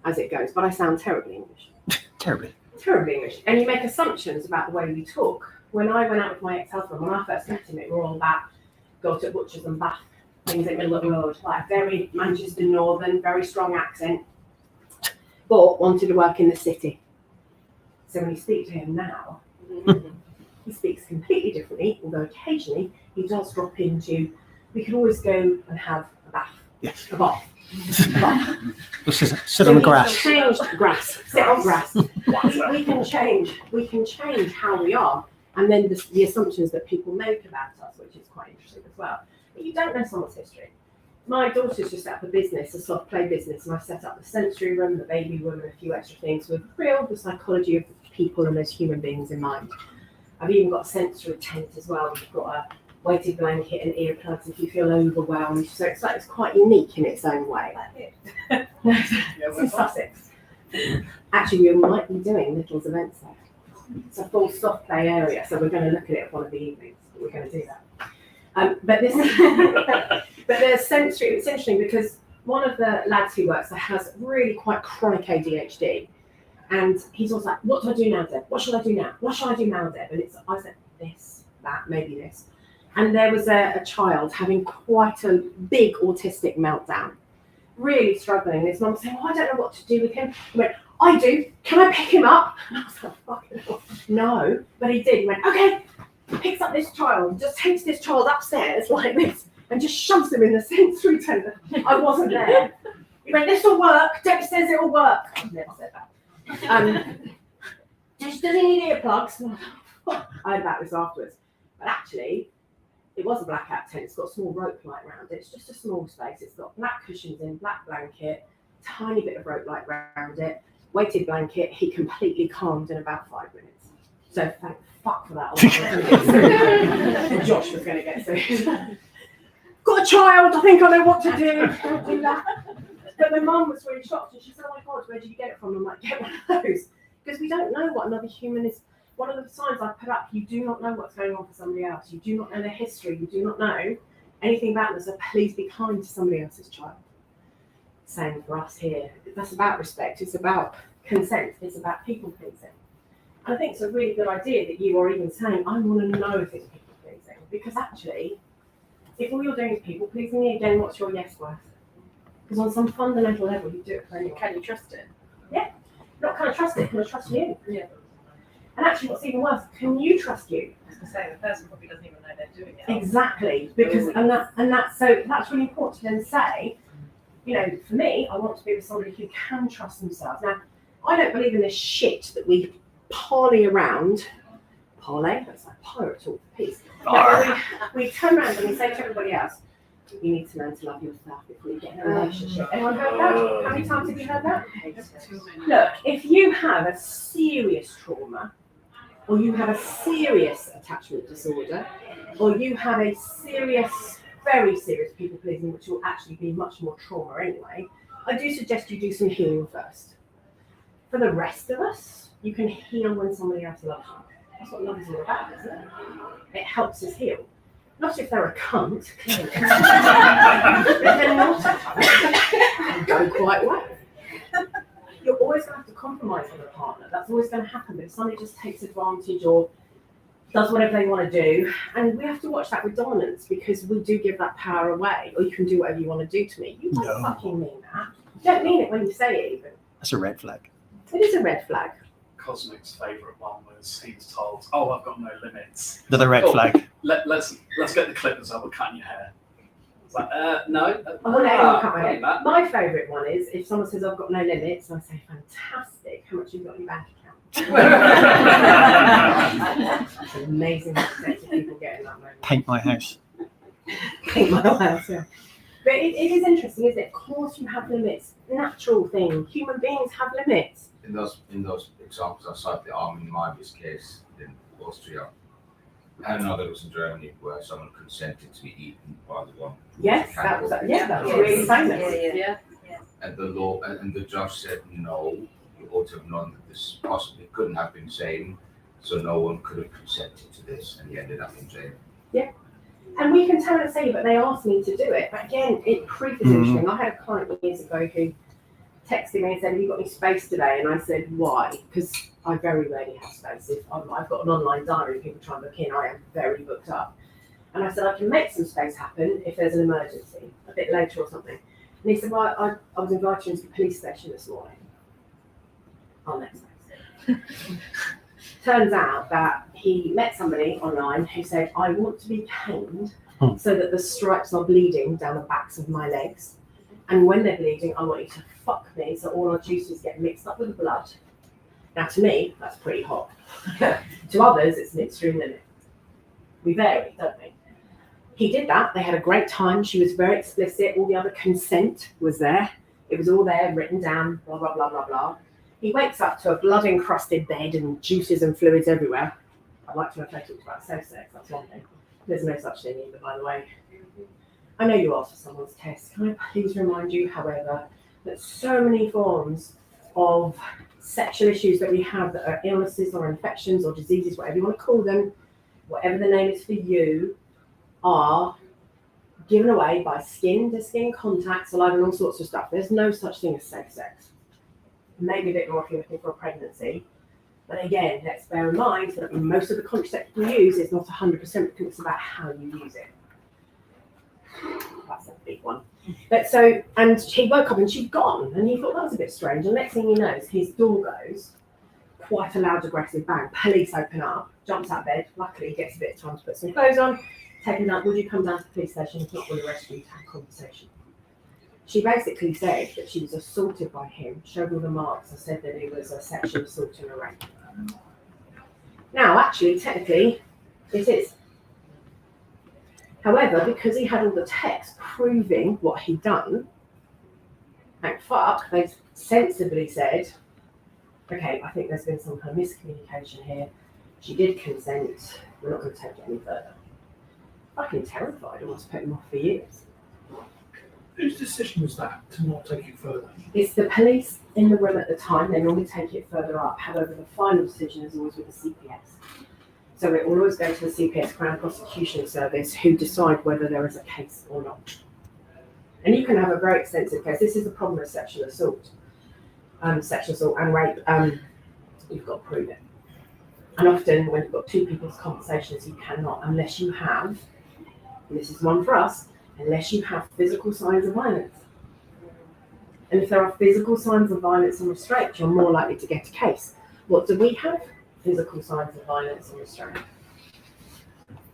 as it goes, but I sound terribly English. Terribly. Terribly English. And you make assumptions about the way you talk. When I went out with my ex-husband, when I first met him, it were all about go to butchers and bath, things in the middle of the road, like very Manchester Northern, very strong accent, but wanted to work in the city. So when you speak to him now, he speaks completely differently, although occasionally he does drop into, we could always go and have a bath. Yes. A bath. We'll sit on the grass. Changed grass. Sit on grass. we can change how we are, and then the assumptions that people make about us, which is quite interesting as well. But you don't know someone's history. My daughter's just set up a business, a soft play business, and I've set up the sensory room, the baby room, and a few extra things with the psychology of people and those human beings in mind. I've even got a sensory tent as well. We've got a weighted blanket and earplugs if you feel overwhelmed. So it's quite unique in its own way. It's in Sussex. Actually, we might be doing Little's events there. It's a full soft play area, so we're going to look at it one of the evenings. We're going to do that. But the sensory, it's interesting because one of the lads who works there has really quite chronic ADHD. And he's always like, what do I do now, Deb? What should I do now? What shall I do now, Deb? And I said, this, that, maybe this. And there was a child having quite a big autistic meltdown, really struggling. And his mum saying, I don't know what to do with him. He went, I do. Can I pick him up? And I was like, fucking hell. No. But he did. He went, okay. Picks up this child, just takes this child upstairs like this, and just shoves him in the sensory tent. I wasn't there. He went, this will work. Deb says it will work. I've never said that. Does he need earplugs? I heard about this afterwards. But actually, it was a blackout tent. It's got a small rope light around it. It's just a small space. It's got black cushions in, black blanket, tiny bit of rope light around it, weighted blanket. He completely calmed in about 5 minutes. So thank fuck for that. Josh was going to get serious. Got a child. I think I know what to do. Don't do that. But my mum was really shocked, and she said, "Oh my God, where did you get it from?" I'm like, "Get one of those," because we don't know what another human is. One of the signs I put up: you do not know what's going on for somebody else. You do not know their history. You do not know anything about them. So please be kind to somebody else's child. Same for us here. That's about respect. It's about consent. It's about people pleasing. And I think it's a really good idea that you are even saying, "I want to know if it's people pleasing," because actually, if all you're doing is people pleasing me, again, what's your yes worth? Because on some fundamental level, you do it for anyone. Can you trust it? Yeah. Not can I trust it? Can I trust you? Yeah. And actually, what's even worse, can you trust you? I was going to say, the person probably doesn't even know they're doing it. Exactly. Because that's really important to then say, you know, for me, I want to be with somebody who can trust themselves. Now, I don't believe in this shit that we parley around. Parlay? That's like pirate talk for peace. We turn around and we say to everybody else, you need to learn to love yourself before you get in a relationship. Anyone heard that? How many times have you heard that? Look, if you have a serious trauma, or you have a serious attachment disorder, or you have a serious, very serious people pleasing, which will actually be much more trauma anyway, I do suggest you do some healing first. For the rest of us, you can heal when somebody else loves you. That's what love is all about, isn't it? It helps us heal. Not if they're a cunt, clearly. If they're not a cunt, go quite well. You're always going to have to compromise with a partner. That's always going to happen. But if somebody just takes advantage or does whatever they want to do, and we have to watch that with dominance because we do give that power away. Or you can do whatever you want to do to me. You don't fucking mean that. You don't mean it when you say it even. That's a red flag. It is a red flag. Cosmic's favourite one was he was told, "Oh, I've got no limits." Another red flag. Let's get the clippers up. We're cutting your hair. It's like, no. I want to cut my hair. My favourite one is if someone says I've got no limits, I say, fantastic. How much have you got in your bank account? amazing how protected people get in that moment. Paint my house. Paint my house, yeah. But it is interesting, isn't it? Of course you have limits. Natural thing. Human beings have limits. In those examples, I cite the Armin Meiwes case in Austria. And another was in Germany where someone consented to be eaten by the one. Yes, that was really famous. Yeah. And the law and the judge said no. You ought to have known that this possibly couldn't have been sane, so no one could have consented to this, and he ended up in jail. Yeah. And we can tell and say, but they asked me to do it. But again, it pre-positioning. I had a client years ago who texted me and said, have you got any space today? And I said, why? Because I very rarely have space. If I've got an online diary, people try and book in, I am very booked up. And I said, I can make some space happen if there's an emergency, a bit later or something. And he said, well, I was invited into the police station this morning. Oh, next space. Turns out that he met somebody online who said, I want to be caned so that the stripes are bleeding down the backs of my legs. And when they're bleeding, I want you to fuck me so all our juices get mixed up with the blood. Now, to me, that's pretty hot. To others, it's an extreme limit. We vary, don't we? He did that. They had a great time. She was very explicit. All the other consent was there. It was all there, written down, blah, blah, blah, blah, blah. He wakes up to a blood-encrusted bed and juices and fluids everywhere. I'd like to know if I talked about safe sex. That's one thing. There's no such thing either, by the way. I know you asked for someone's test. Can I please remind you, however, that so many forms of sexual issues that we have that are illnesses or infections or diseases, whatever you want to call them, whatever the name is for you, are given away by skin-to-skin contact, saliva, and all sorts of stuff. There's no such thing as safe sex. Maybe a bit more if you're looking for a pregnancy. But again, let's bear in mind that most of the contraceptive you use is not 100% because it's about how you use it. That's a big one. But so, and he woke up and she'd gone, and he thought that was a bit strange. And next thing he knows, his door goes, quite a loud, aggressive bang. Police open up, jumps out of bed. Luckily, he gets a bit of time to put some clothes on. Taken up, would you come down to the police station? If not, we'll arrest you to have a conversation. She basically said that she was assaulted by him, showed all the marks, and said that it was a sexual assault and a rape. Now, actually, technically, it is. However, because he had all the text proving what he'd done, thank fuck, they sensibly said, okay, I think there's been some kind of miscommunication here. She did consent. We're not going to take it any further. Fucking terrified. I almost put him off for years. Whose decision was that to not take it further? It's the police in the room at the time. They normally take it further up. However, the final decision is always with the CPS. So it will always go to the CPS, Crown Prosecution Service, who decide whether there is a case or not. And you can have a very extensive case. This is the problem with sexual assault and rape. You've got to prove it. And often when you've got two people's conversations, you cannot, unless you have, and this is one for us, unless you have physical signs of violence. And if there are physical signs of violence and restraint, you're more likely to get a case. What do we have? Physical signs of violence and restraint.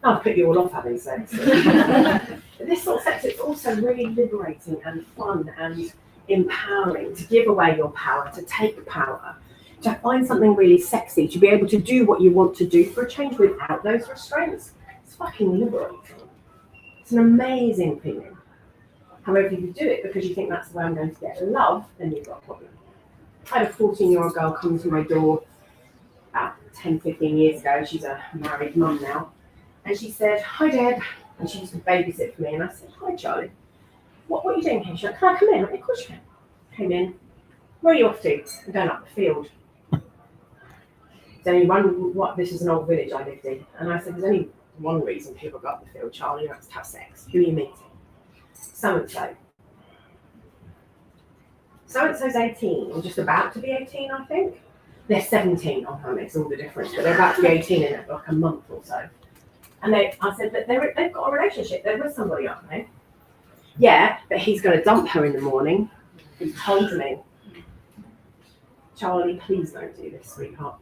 I'll put you all off having sex. This sort of sex, it's also really liberating and fun and empowering to give away your power, to take power, to find something really sexy, to be able to do what you want to do for a change without those restraints. It's fucking liberating. It's an amazing feeling. However, if you do it because you think that's the way I'm going to get love, then you've got a problem. I had a 14-year-old girl come to my door about 10, 15 years ago. She's a married mum now. And she said, hi, Deb. And she used to babysit for me. And I said, hi, Charlie. What are you doing here? She said, can I come in? I said, of course you can. Came in. Where are you off to? I'm going up the field. There's only one, this is an old village I lived in. And I said, there's only one reason people go up the field, Charlie, and that's to have sex. Who are you meeting? So-and-so. So-and-so's 18, or just about to be 18, I think. They're 17, that makes all the difference, but they're about to be 18 in like a month or so. And I said, but they've got a relationship, they're with somebody, aren't they? Yeah, but he's going to dump her in the morning. He told me. Charlie, please don't do this, sweetheart.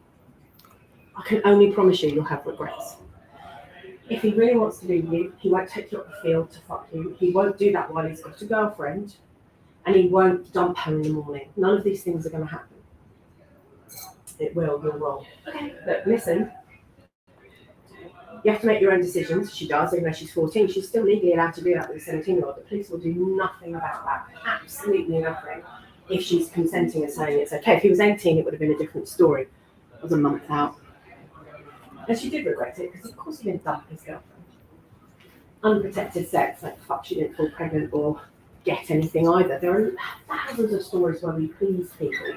I can only promise you'll have regrets. If he really wants to be with you, he won't take you up the field to fuck you. He won't do that while he's got a girlfriend. And he won't dump her in the morning. None of these things are going to happen. It will, you're wrong. Okay, but listen. You have to make your own decisions. She does, even though she's 14. She's still legally allowed to do that with a 17-year-old. The police will do nothing about that. Absolutely nothing. If she's consenting and saying it's okay. If he was 18, it would have been a different story. It was a month out. And she did regret it, because of course he didn't dump his girlfriend. Unprotected sex, like fuck, she didn't fall pregnant or get anything either. There are thousands of stories where we please people.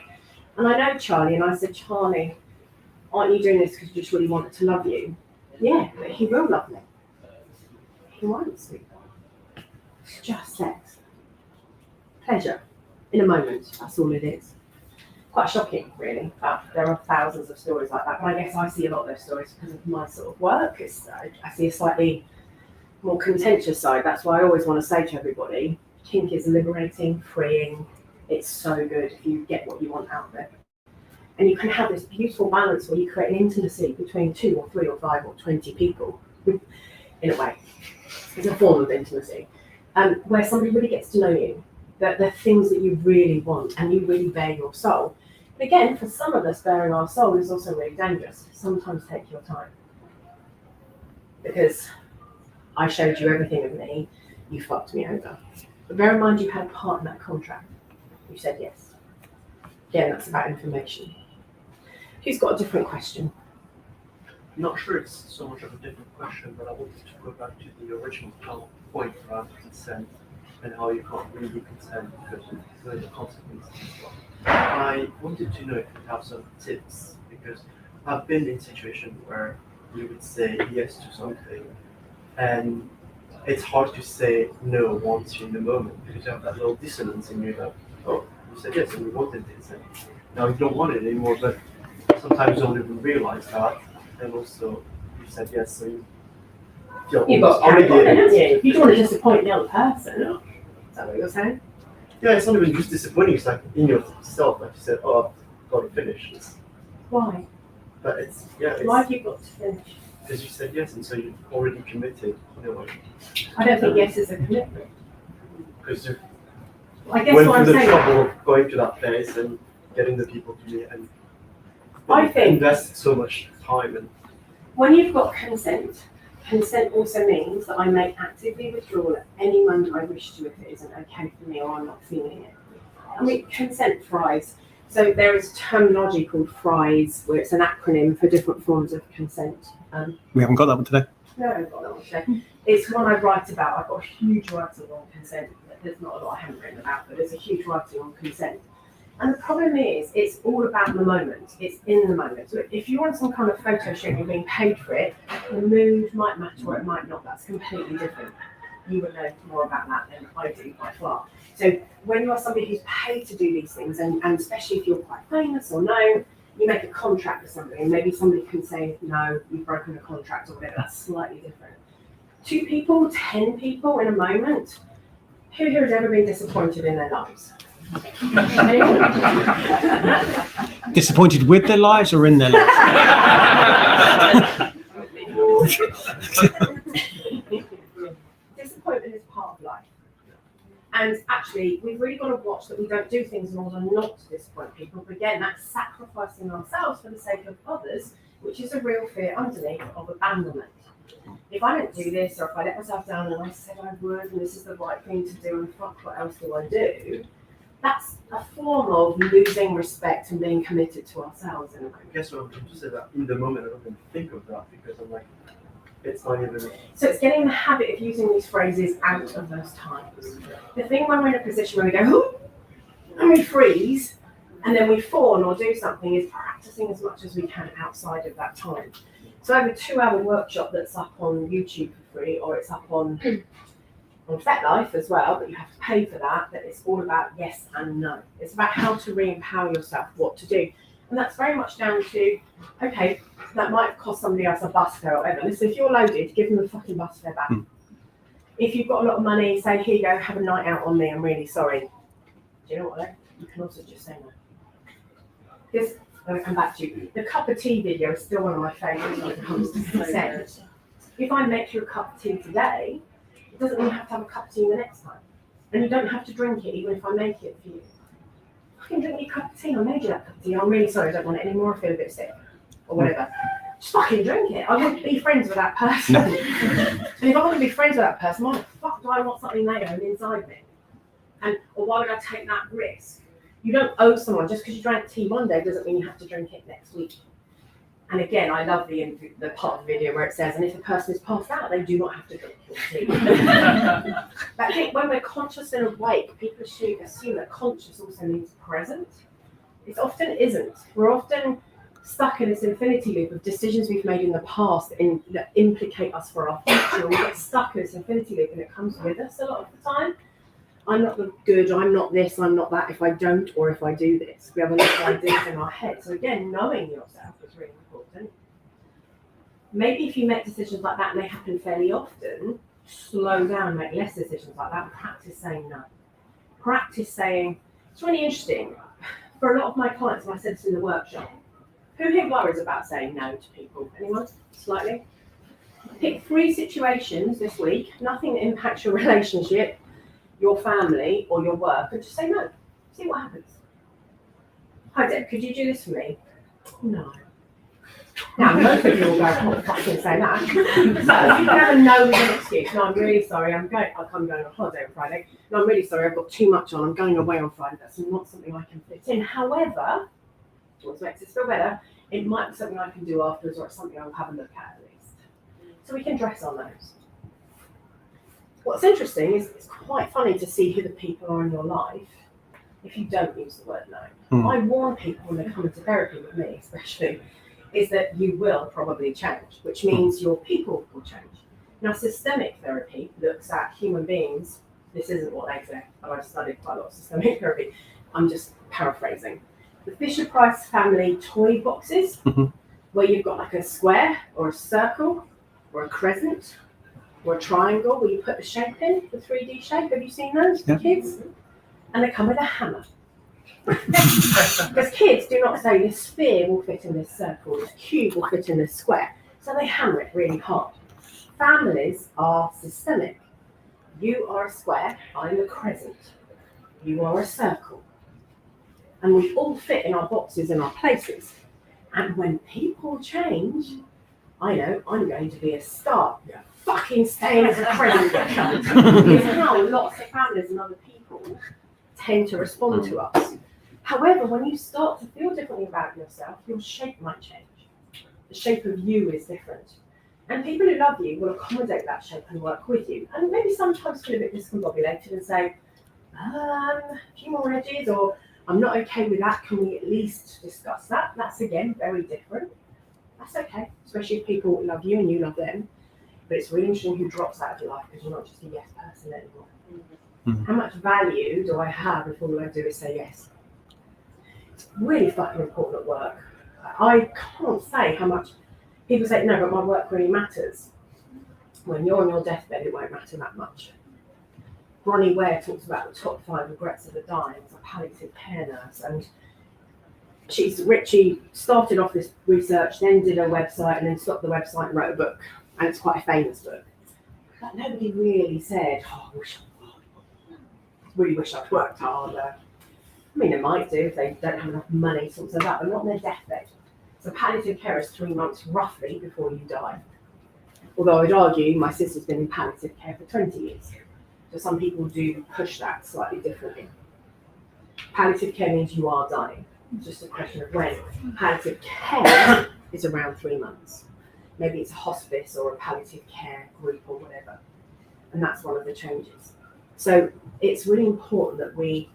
And I know Charlie, and I said, Charlie, aren't you doing this because you just really wanted to love you? Yeah, but he will love me. He won't, sweetheart. It's just sex. Pleasure. In a moment, that's all it is. Quite shocking, really, but there are thousands of stories like that. And I guess I see a lot of those stories because of my sort of work. I see a slightly more contentious side. That's why I always want to say to everybody, kink is liberating, freeing. It's so good if you get what you want out of it. And you can have this beautiful balance where you create an intimacy between 2 or 3 or 5 or 20 people, in a way. It's a form of intimacy, where somebody really gets to know you, the things that you really want, and you really bare your soul. But again, for some of us, bearing our soul is also really dangerous. Sometimes take your time. Because I showed you everything of me, you fucked me over. But bear in mind you had a part in that contract. You said yes. Again, that's about information. Who's got a different question? I'm not sure it's so much of a different question, but I wanted to go back to the original point around consent and how you can't really consent because of the consequences and stuff. I wanted to know if you have some tips, because I've been in situations where you would say yes to something and it's hard to say no once you're in the moment, because you have that little dissonance in you that, oh, you said yes and you wanted this, and now you don't want it anymore, but sometimes you don't even realize that, and also you said yes, so you feel You've got almost obligated. You don't want to disappoint the other person. Is that what you're saying? Yeah, it's not even just disappointing, it's like in yourself, like you said, oh, I've got to finish this. Why? But it's, yeah, it's Why have you got to finish? because you said yes, and so you've already committed in a way. I don't think yes is a commitment. Because you I guess went what I'm through the saying, trouble of going to that place and getting the people to meet and I think invest so much time and when you've got consent, consent also means that I may actively withdraw at any moment I wish to if it isn't okay for me or I'm not feeling it. I mean, consent thrives. So there is terminology called FRIES, where it's an acronym for different forms of consent. We haven't got that one today. No, I've got that one today. It's one I write about. I've got a huge writing on consent. There's not a lot I haven't written about, but there's a huge writing on consent. And the problem is, it's all about the moment. It's in the moment. So if you want some kind of photo shoot, you're being paid for it, the mood might matter or it might not. That's completely different. You would know more about that than I do by far. So when you are somebody who's paid to do these things, and especially if you're quite famous or known, you make a contract with somebody, and maybe somebody can say, no, you've broken a contract or whatever. That's slightly different. 2 people, 10 people in a moment. Who here has ever been disappointed in their lives? Disappointed with their lives or in their lives? Disappointment is part of life. And actually, we've really got to watch that we don't do things in order not to disappoint people. But again, that's sacrificing ourselves for the sake of others, which is a real fear underneath of abandonment. If I don't do this, or if I let myself down and I said I would, and this is the right thing to do, and fuck, what else do I do? That's a form of losing respect and being committed to ourselves in a way. I guess what I'm trying to say that in the moment I don't even think of that because I'm like, it's not even. So it's getting the habit of using these phrases out of those times. The thing when we're in a position where we go, oh, and we freeze, and then we fawn or do something is practicing as much as we can outside of that time. So I have a 2-hour workshop that's up on YouTube for free, or it's up on FetLife as well, but you have to pay for that. But it's all about yes and no. It's about how to re-empower yourself, what to do. And that's very much down to, okay, that might cost somebody else a bus fare or whatever. Listen, if you're loaded, give them the fucking bus fare back. If you've got a lot of money, say, here you go, have a night out on me, I'm really sorry. Do you know what, though? You can also just say no. Because, I'm going to come back to you, the cup of tea video is still one of my favourites when it comes to consent. If I make you a cup of tea today, it doesn't mean you have to have a cup of tea the next time. And you don't have to drink it, even if I make it for you. I can drink you a cup of tea, I made you that cup of tea, I'm really sorry, I don't want it anymore, I feel a bit sick, or whatever. just fucking drink it. I wouldn't be friends with that person. And if I want to be friends with that person, why the fuck do I want something they own inside me? Or why would I take that risk? You don't owe someone, just because you drank tea one day doesn't mean you have to drink it next week. And again, I love the part of the video where it says, and if a person is passed out, they do not have to drink your tea. I think when we're conscious and awake, people assume that conscious also means present. It often isn't. We're often stuck in this infinity loop of decisions we've made in the past that implicate us for our future. We get stuck in this infinity loop and it comes with us a lot of the time. I'm not good, I'm not this, I'm not that if I don't or if I do this. We have a lot of ideas in our head. So again, knowing yourself is really important. Maybe if you make decisions like that and they happen fairly often, slow down, make less decisions like that and practice saying no. Practice saying, it's really interesting. For a lot of my clients, and I said this in the workshop, who here worries about saying no to people? Anyone? Slightly? Pick 3 situations this week, nothing that impacts your relationship, your family, or your work, and just say no. See what happens. Hi Deb, could you do this for me? No. Now, most of you will go, oh, fucking say that. So you can have a no with an excuse. No, I'm really sorry, I'm going on holiday on Friday. No, I'm really sorry, I've got too much on, I'm going away on Friday. That's not something I can fit in. However, what makes it feel better, it might be something I can do afterwards, or it's something I'll have a look at least. So we can dress on those. What's interesting is it's quite funny to see who the people are in your life if you don't use the word no. I warn people when they come into therapy with me, especially, is that you will probably change, which means your people will change. Now, systemic therapy looks at human beings. This isn't what they say, but I've studied quite a lot of systemic therapy. I'm just paraphrasing. The Fisher-Price family toy boxes, where you've got like a square or a circle or a crescent or a triangle where you put the shape in, the 3D shape. Have you seen those for kids? And they come with a hammer. Because kids do not say this sphere will fit in this circle, this cube will fit in this square. So they hammer it really hard. Families are systemic. You are a square, I'm a crescent. You are a circle. And we all fit in our boxes in our places. And when people change, I know I'm going to be a star. Fucking staying as a crescent. It's how lots of families and other people tend to respond to us. However, when you start to feel differently about yourself, your shape might change. The shape of you is different. And people who love you will accommodate that shape and work with you. And maybe sometimes feel a bit discombobulated and say, a few more edges, or I'm not okay with that. Can we at least discuss that? That's again very different. That's okay, especially if people love you and you love them. But it's really interesting who drops out of your life because you're not just a yes person anymore. How much value do I have if all I do is say yes? It's really fucking important at work. I can't say how much people say, no, but my work really matters. When you're on your deathbed, it won't matter that much. Bronnie Ware talks about the top 5 regrets of the dying as a palliative care nurse, and Richie started off this research, then did a website, and then stopped the website and wrote a book, and it's quite a famous book. But nobody really said, oh, really wish I'd worked harder. I mean, they might do if they don't have enough money, sort of that, but not on their deathbed. So palliative care is 3 months roughly before you die. Although I'd argue my sister's been in palliative care for 20 years. So some people do push that slightly differently. Palliative care means you are dying. It's just a question of when. Palliative care is around 3 months. Maybe it's a hospice or a palliative care group or whatever. And that's one of the changes. So it's really important that we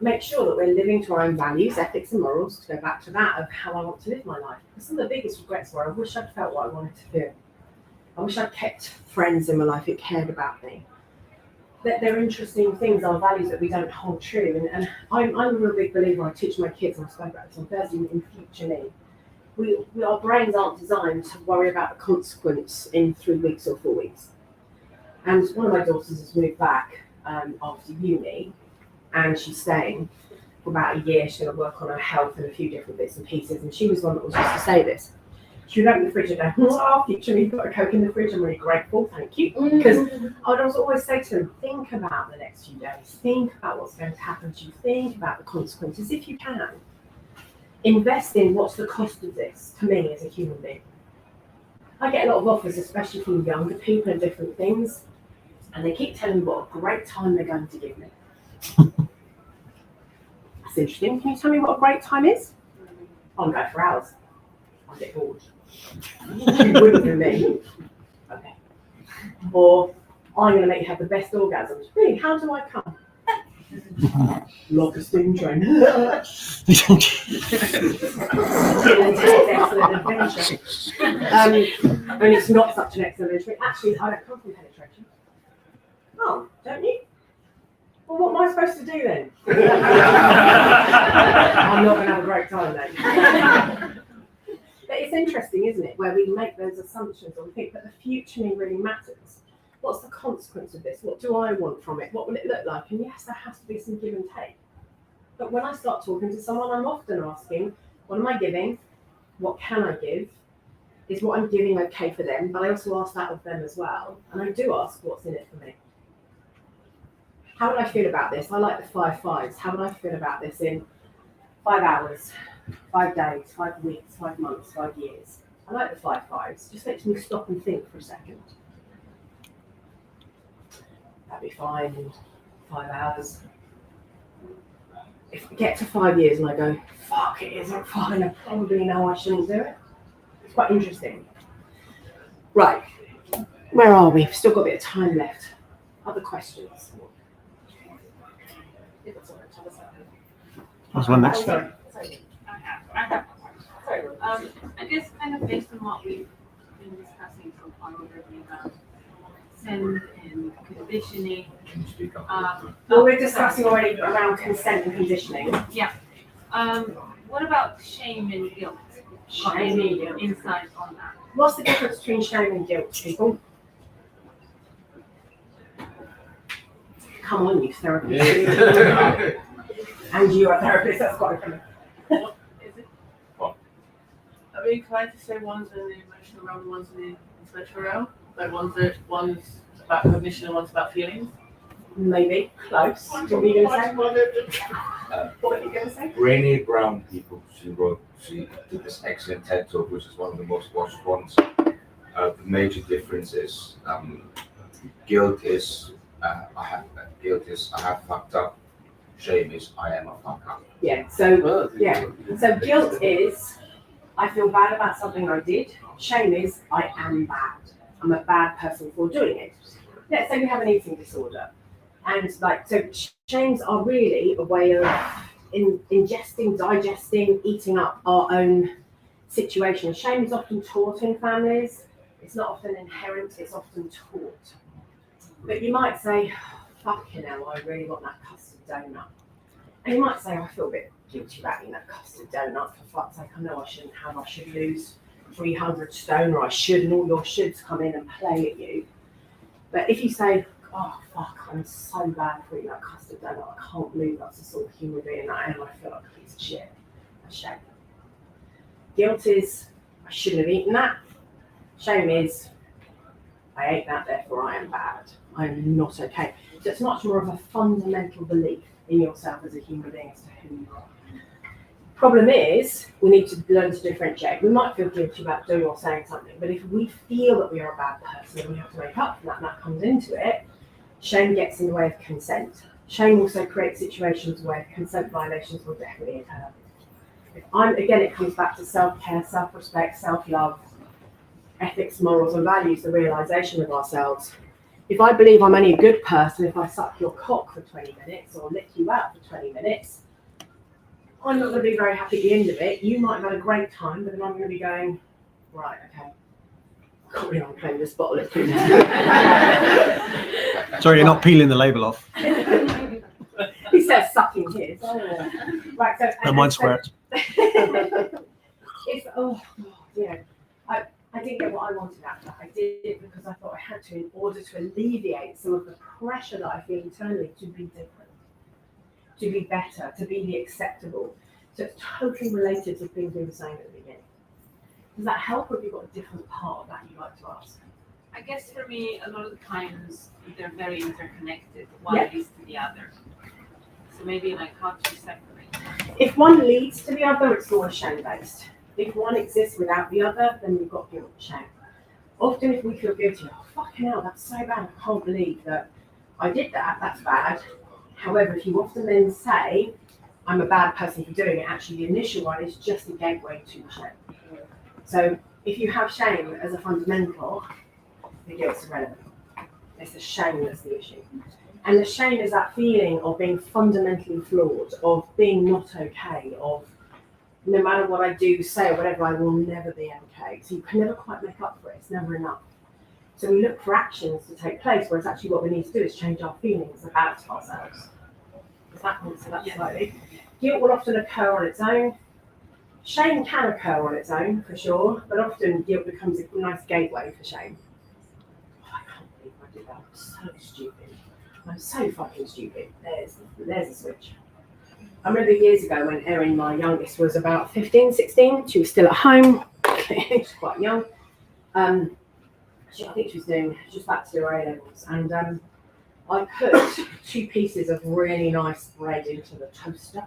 make sure that we're living to our own values, ethics and morals, to go back to that of how I want to live my life. Because some of the biggest regrets were I wish I'd felt what I wanted to feel. I wish I'd kept friends in my life who cared about me. They're interesting things, our values that we don't hold true. And I'm a real big believer, I teach my kids, and I spoke about this on Thursday, in future me. Our brains aren't designed to worry about the consequence in 3 weeks or 4 weeks. And one of my daughters has moved back after uni, and she's staying for about a year. She's going to work on her health and a few different bits and pieces. And she was one that was used to say this. She would open the fridge and go, oh, future me, got a Coke in the fridge. I'm really grateful, thank you. Because I would always say to them, think about the next few days. Think about what's going to happen to you. Think about the consequences if you can. Invest in what's the cost of this to me as a human being. I get a lot of offers, especially from younger people and different things, and they keep telling me what a great time they're going to give me. That's interesting. Can you tell me what a great time is? I'll go for hours. I'll get bored. You wouldn't do me. Okay. Or I'm going to make you have the best orgasms. Really? How do I come? Like a steam train. Excellent adventure. And it's not such an excellent adventure. Actually, I don't come from penetration. Oh, don't you? Well, what am I supposed to do then? I'm not going to have a great time then. But it's interesting, isn't it, where we make those assumptions or we think that the future really matters. What's the consequence of this? What do I want from it? What will it look like? And yes, there has to be some give and take. But when I start talking to someone, I'm often asking, what am I giving? What can I give? Is what I'm giving okay for them? But I also ask that of them as well. And I do ask what's in it for me. How would I feel about this? I like the 5 5s. How would I feel about this in 5 hours, 5 days, 5 weeks, 5 months, 5 years? I like the 5 5s. Just makes me stop and think for a second. That'd be fine in 5 hours. If I get to 5 years and I go, fuck, it isn't fine, I probably know I shouldn't do it. It's quite interesting. Right, where are we? We've still got a bit of time left. Other questions? There's one next. Sorry. I have. I guess kind of based on what we've been discussing so far already about consent and conditioning. Can you speak up? Well, we're discussing already around consent and conditioning. Yeah. What about shame and guilt? Shame and guilt. Insight on that. What's the difference between shame and guilt, people? Come on, you therapists. And you are a therapist, that's quite funny. Is it? Are we inclined to say one's in the emotional realm, one's in the intellectual realm? Like one's about cognition and one's about feelings? Maybe. Close. What were you going to say? What were you going to say? Brené Brown, people, she did this excellent TED talk, which is one of the most watched ones. The major difference is guilt is I have fucked up. Shame is I am a fuck up. Yeah. So guilt is I feel bad about something I did. Shame is I am bad. I'm a bad person for doing it. Let's say we have an eating disorder, and shames are really a way of ingesting, digesting, eating up our own situation. Shame is often taught in families. It's not often inherent. It's often taught. But you might say, fucking hell, I really want that custard donut. And you might say, I feel a bit guilty about eating that custard donut. For fuck's sake, I know I shouldn't have. I should lose 300 stone, or I should, and all your shoulds come in and play at you. But if you say, oh, fuck, I'm so bad for eating that custard donut, I can't believe that's the sort of human being I am, I feel like a piece of shit. That's shame. Guilt is, I shouldn't have eaten that. Shame is, I ate that, therefore I am bad. I am not okay. So it's much more of a fundamental belief in yourself as a human being as to who you are. Problem is, we need to learn to differentiate. We might feel guilty about doing or saying something, but if we feel that we are a bad person and we have to make up for that, and that comes into it, shame gets in the way of consent. Shame also creates situations where consent violations will definitely occur. Again, it comes back to self-care, self-respect, self-love, ethics, morals, and values, the realization of ourselves. If I believe I'm only a good person if I suck your cock for 20 minutes or lick you out for 20 minutes, I'm not going to be very happy at the end of it. You might have had a great time, but then I'm going to be going, right, okay, can't believe I'm playing this bottle of food. Sorry, you're not peeling the label off. He says sucking his. Oh. Right, so. No, mine's squared. I didn't get what I wanted out of that. I did it because I thought I had to in order to alleviate some of the pressure that I feel internally to be different, to be better, to be the acceptable. So it's totally related to things we were saying at the beginning. Does that help, or have you got a different part of that you'd like to ask? I guess for me, a lot of the times they're very interconnected. One leads to the other. So maybe how to separate. If one leads to the other, it's always shame-based. If one exists without the other, then you've got guilt and shame. Often if we feel guilty, oh fucking hell, that's so bad, I can't believe that I did that, that's bad. However, if you often then say, I'm a bad person for doing it, actually the initial one is just a gateway to shame. So if you have shame as a fundamental, the guilt's irrelevant. It's the shame that's the issue. And the shame is that feeling of being fundamentally flawed, of being not okay, of no matter what I do, say, or whatever, I will never be okay. So you can never quite make up for it. It's never enough. So we look for actions to take place, whereas actually what we need to do is change our feelings about ourselves. Does that answer that slightly? Guilt will often occur on its own. Shame can occur on its own, for sure, but often guilt becomes a nice gateway for shame. Oh, I can't believe I did that. I'm so stupid. I'm so fucking stupid. There's a switch. I remember years ago when Erin, my youngest, was about 15, 16. She was still at home. She was quite young. I think she was just about to do her A-levels. And I put 2 pieces of really nice bread into the toaster.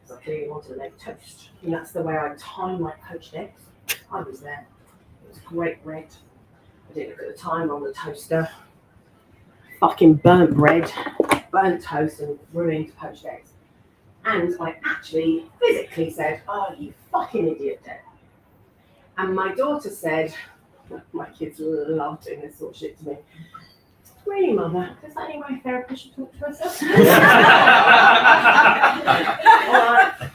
Because I really wanted to make toast. And that's the way I time my poached eggs. I was there. It was great bread. I didn't look at the time on the toaster. Fucking burnt bread, burnt toast, and ruined poached eggs. And I actually physically said, oh, you fucking idiot, Dad. And my daughter said, my kids love doing this sort of shit to me. Really, Mother? Is that any way a therapist should talk to herself?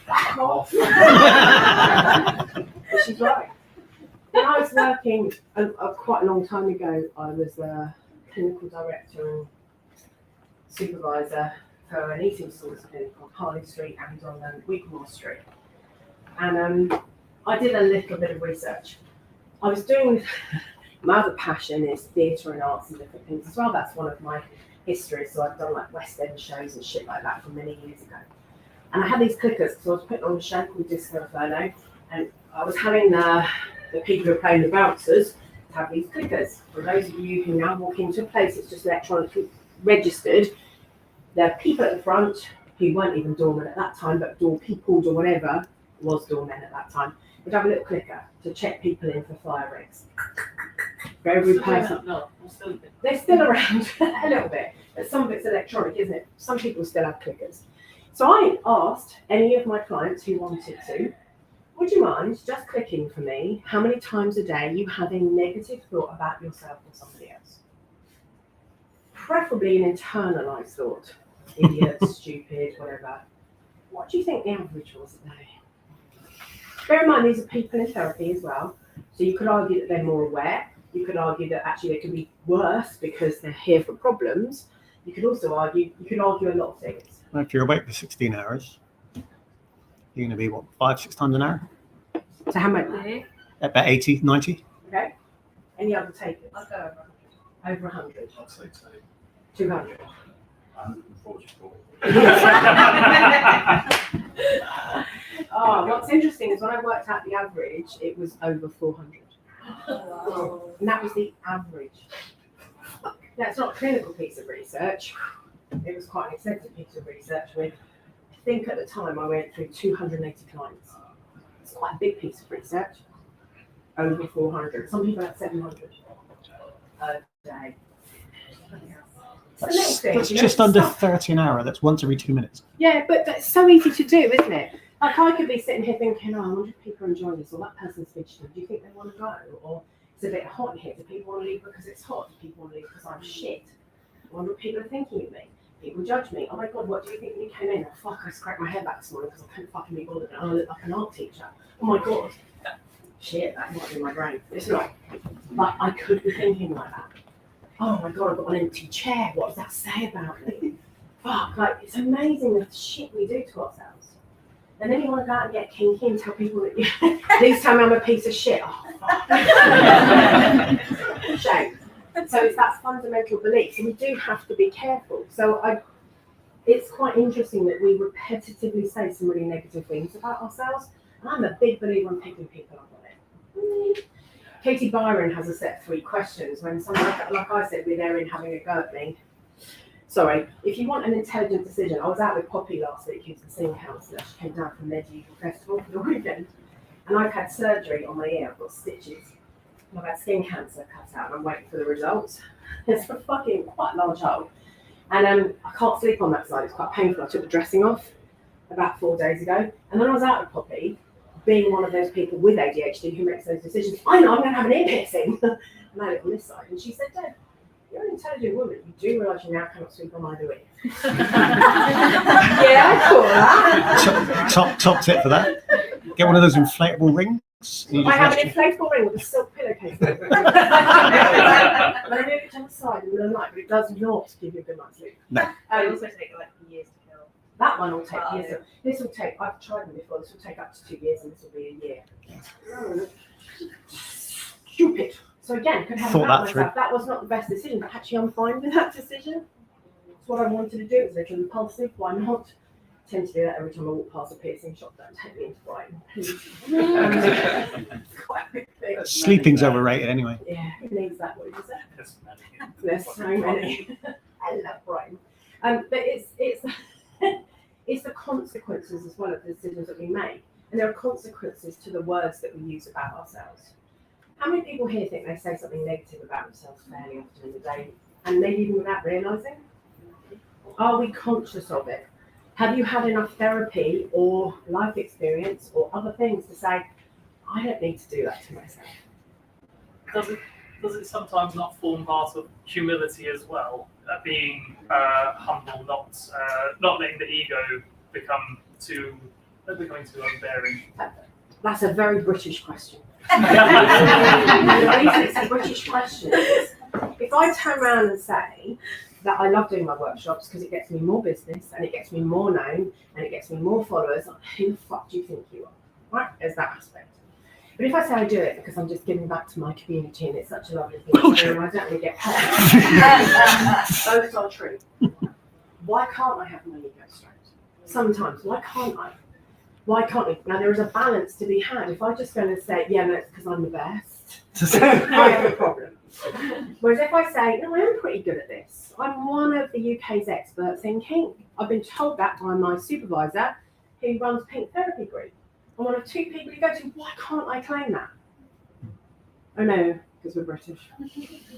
Back off. But she's right. When I was working quite a long time ago, I was a clinical director and supervisor for an eating disorder clinic on Harley Street and on Wigmore Street. And I did a little bit of research. I was doing, my other passion is theatre and arts and different things as well. That's one of my histories. So I've done like West End shows and shit like that from many years ago. And I had these clickers, so I was putting on a show called Disco Inferno, and I was having the people who are playing the bouncers have these clickers. For those of you who now walk into a place that's just electronically registered, there are people at the front who weren't even doormen at that time, but door people or whatever was doormen at that time. Would have a little clicker to check people in for fire rigs. For every person. No, they're still around a little bit, but some of it's electronic, isn't it? Some people still have clickers. So I asked any of my clients who wanted to, would you mind just clicking for me how many times a day you have a negative thought about yourself or somebody else? Preferably an internalized thought. Idiot, stupid, whatever. What do you think the average was a day? Bear in mind, these are people in therapy as well. So you could argue that they're more aware. You could argue that actually they could be worse because they're here for problems. You could also argue, a lot of things. Well, if you're awake for 16 hours, you're going to be, what, 5-6 times an hour? So how much? About 80, 90? Okay. Any other takers? I'll go Over 100. I'd say so. 200. 144. Oh, what's interesting is when I worked out the average, it was over 400. And that was the average. That's not a clinical piece of research. It was quite an extensive piece of research with, I think at the time I went through 280 clients. It's quite a big piece of research. Over 400. Some people had 700 a day. That's just under 30 an hour. That's once every 2 minutes. Yeah, but that's so easy to do, isn't it? Like I could be sitting here thinking, oh, I wonder if people are enjoying this, or that person's fidgeting. Do you think they want to go? Or it's a bit hot in here. Do people want to leave because it's hot? Do people want to leave because I'm shit? I wonder what people are thinking of me. People judge me. Oh my God, what do you think when you came in? Oh fuck, I scraped my hair back this morning because I couldn't fucking be bothered. And I look like an art teacher. Oh my God. Shit, that might be my brain. It's not. But I could be thinking like that. Oh my God, I've got an empty chair. What does that say about me? Fuck, like it's amazing the shit we do to ourselves. And then you want to go out and get kinky and tell people that please tell me I'm a piece of shit. Oh, fuck. Shame. So it's that fundamental belief. So we do have to be careful. So it's quite interesting that we repetitively say some really negative things about ourselves. And I'm a big believer in picking people up on it. Katie Byron has a set of 3 questions when someone, like I said, with Erin having a go at me. Sorry, if you want an intelligent decision, I was out with Poppy last week, who's the singing counsellor. She came down from Medieval Festival for the weekend. And I've had surgery on my ear. I've got stitches. I've had skin cancer cut out and I'm waiting for the results. It's a fucking quite large hole. And I can't sleep on that side, it's quite painful. I took the dressing off about 4 days ago. And then I was out with Poppy, being one of those people with ADHD who makes those decisions. I know I'm going to have an ear piercing. And I had it on this side. And she said, Deb, you're an intelligent woman. You do realise you now cannot sleep on either ear. Yeah, I thought that. Top tip for that. Get one of those inflatable rings. I have an inflatable ring with a silk pillowcase. And I move it to the side in the middle of the night, but it does not give you a good night's sleep. No. They also take like years to kill. That one will take Oh, years. yeah. This will take, I've tried them before, this will take up to 2 years and this will be a year. Stupid. So again, could have Thought that that through. myself. That was not the best decision, but actually I'm fine with that decision. It's what I wanted to do. It's a little impulsive, why not? I tend to do that every time I walk past a piercing shop. Don't take me into Brighton. It's quite a big thing. Sleeping's overrated anyway. Yeah, who needs that? What is it? Yes, man. There's so many. I love Brighton. But it's it's the consequences as well of the decisions that we make. And there are consequences to the words that we use about ourselves. How many people here think they say something negative about themselves fairly often in the day, and maybe even without realising? Are we conscious of it? Have you had enough therapy or life experience or other things to say, I don't need to do that to myself? Does it sometimes not form part of humility as well? Being humble, not letting the ego becoming too unbearing. That's a very British question. The reason it's a British question is, if I turn around and say that I love doing my workshops because it gets me more business and it gets me more known and it gets me more followers, who the fuck do you think you are? Right? There's that aspect. But if I say I do it because I'm just giving back to my community and it's such a lovely thing to do and I don't really get paid, both are true. Why can't I have my ego straight? Sometimes, why can't I? Why can't we? Now, there is a balance to be had. If I'm just going to say, yeah, no, it's because I'm the best, I have a problem. Whereas if I say, no, I am pretty good at this. I'm one of the UK's experts in kink. I've been told that by my supervisor who runs Pink Therapy Group. I'm one of 2 people you go to. Why can't I claim that? Oh, no, because we're British.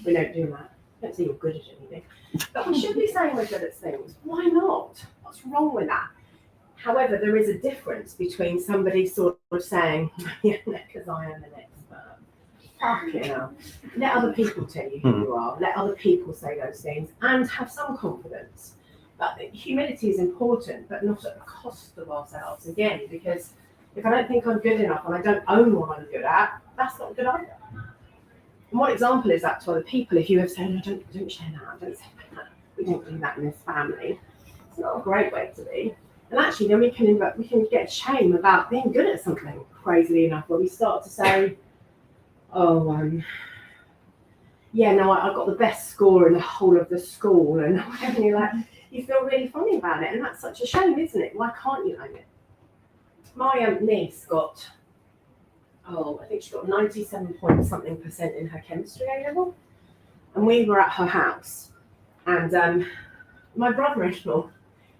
We don't do that. Don't say you're good at anything. But we should be saying we're good at things. Why not? What's wrong with that? However, there is a difference between somebody sort of saying, yeah, because I am an expert. Fucking hell. Let other people tell you who you are. Let other people say those things and have some confidence. But humility is important, but not at the cost of ourselves. Again, because if I don't think I'm good enough and I don't own what I'm good at, that's not good either. And what example is that to other people if you have said, no, don't share that, don't say that, we don't do that in this family? It's not a great way to be. And actually, then we can get shame about being good at something, crazily enough, where we start to say, oh, yeah, no, I got the best score in the whole of the school, and you're like, you feel really funny about it, and that's such a shame, isn't it? Why can't you own it? My niece got, I think she got 97 point something % in her chemistry A level, and we were at her house, and my brother-in-law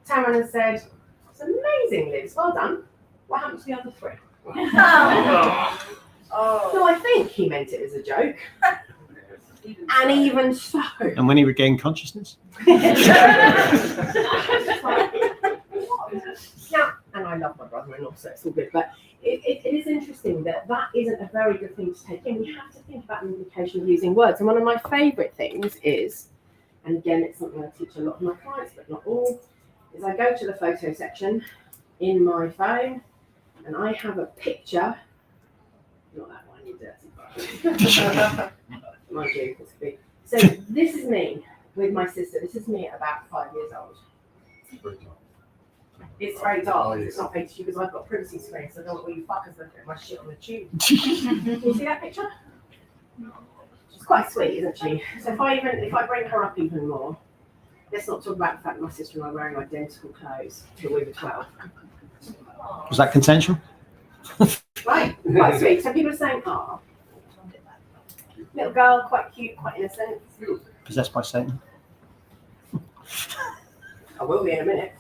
turned around and said, "It's amazing, Liz. Well done. What happened to the other 3?" So I think he meant it as a joke. And even so. And when he regained consciousness? Yeah, and I love my brother-in-law, so it's all good. But it is interesting that isn't a very good thing to take in. We have to think about the implication of using words. And one of my favourite things is, and again, it's something I teach a lot of my clients, but not all, is I go to the photo section in my phone and I have a picture, not that one, you dirty bastard. Mind you, it's big. So this is me with my sister. This is me at about 5 years old. It's very dark. It's not paid to you because I've got privacy screens, so I don't want all you fuckers looking at my shit on the tube. Can you see that picture? She's quite sweet, isn't she? So if I bring her up even more, let's not talk about the fact that my sister and I are wearing identical clothes till we were 12. Was that consensual? Right, quite sweet. So people are saying, oh, little girl, quite cute, quite innocent. Possessed by Satan? I will be in a minute.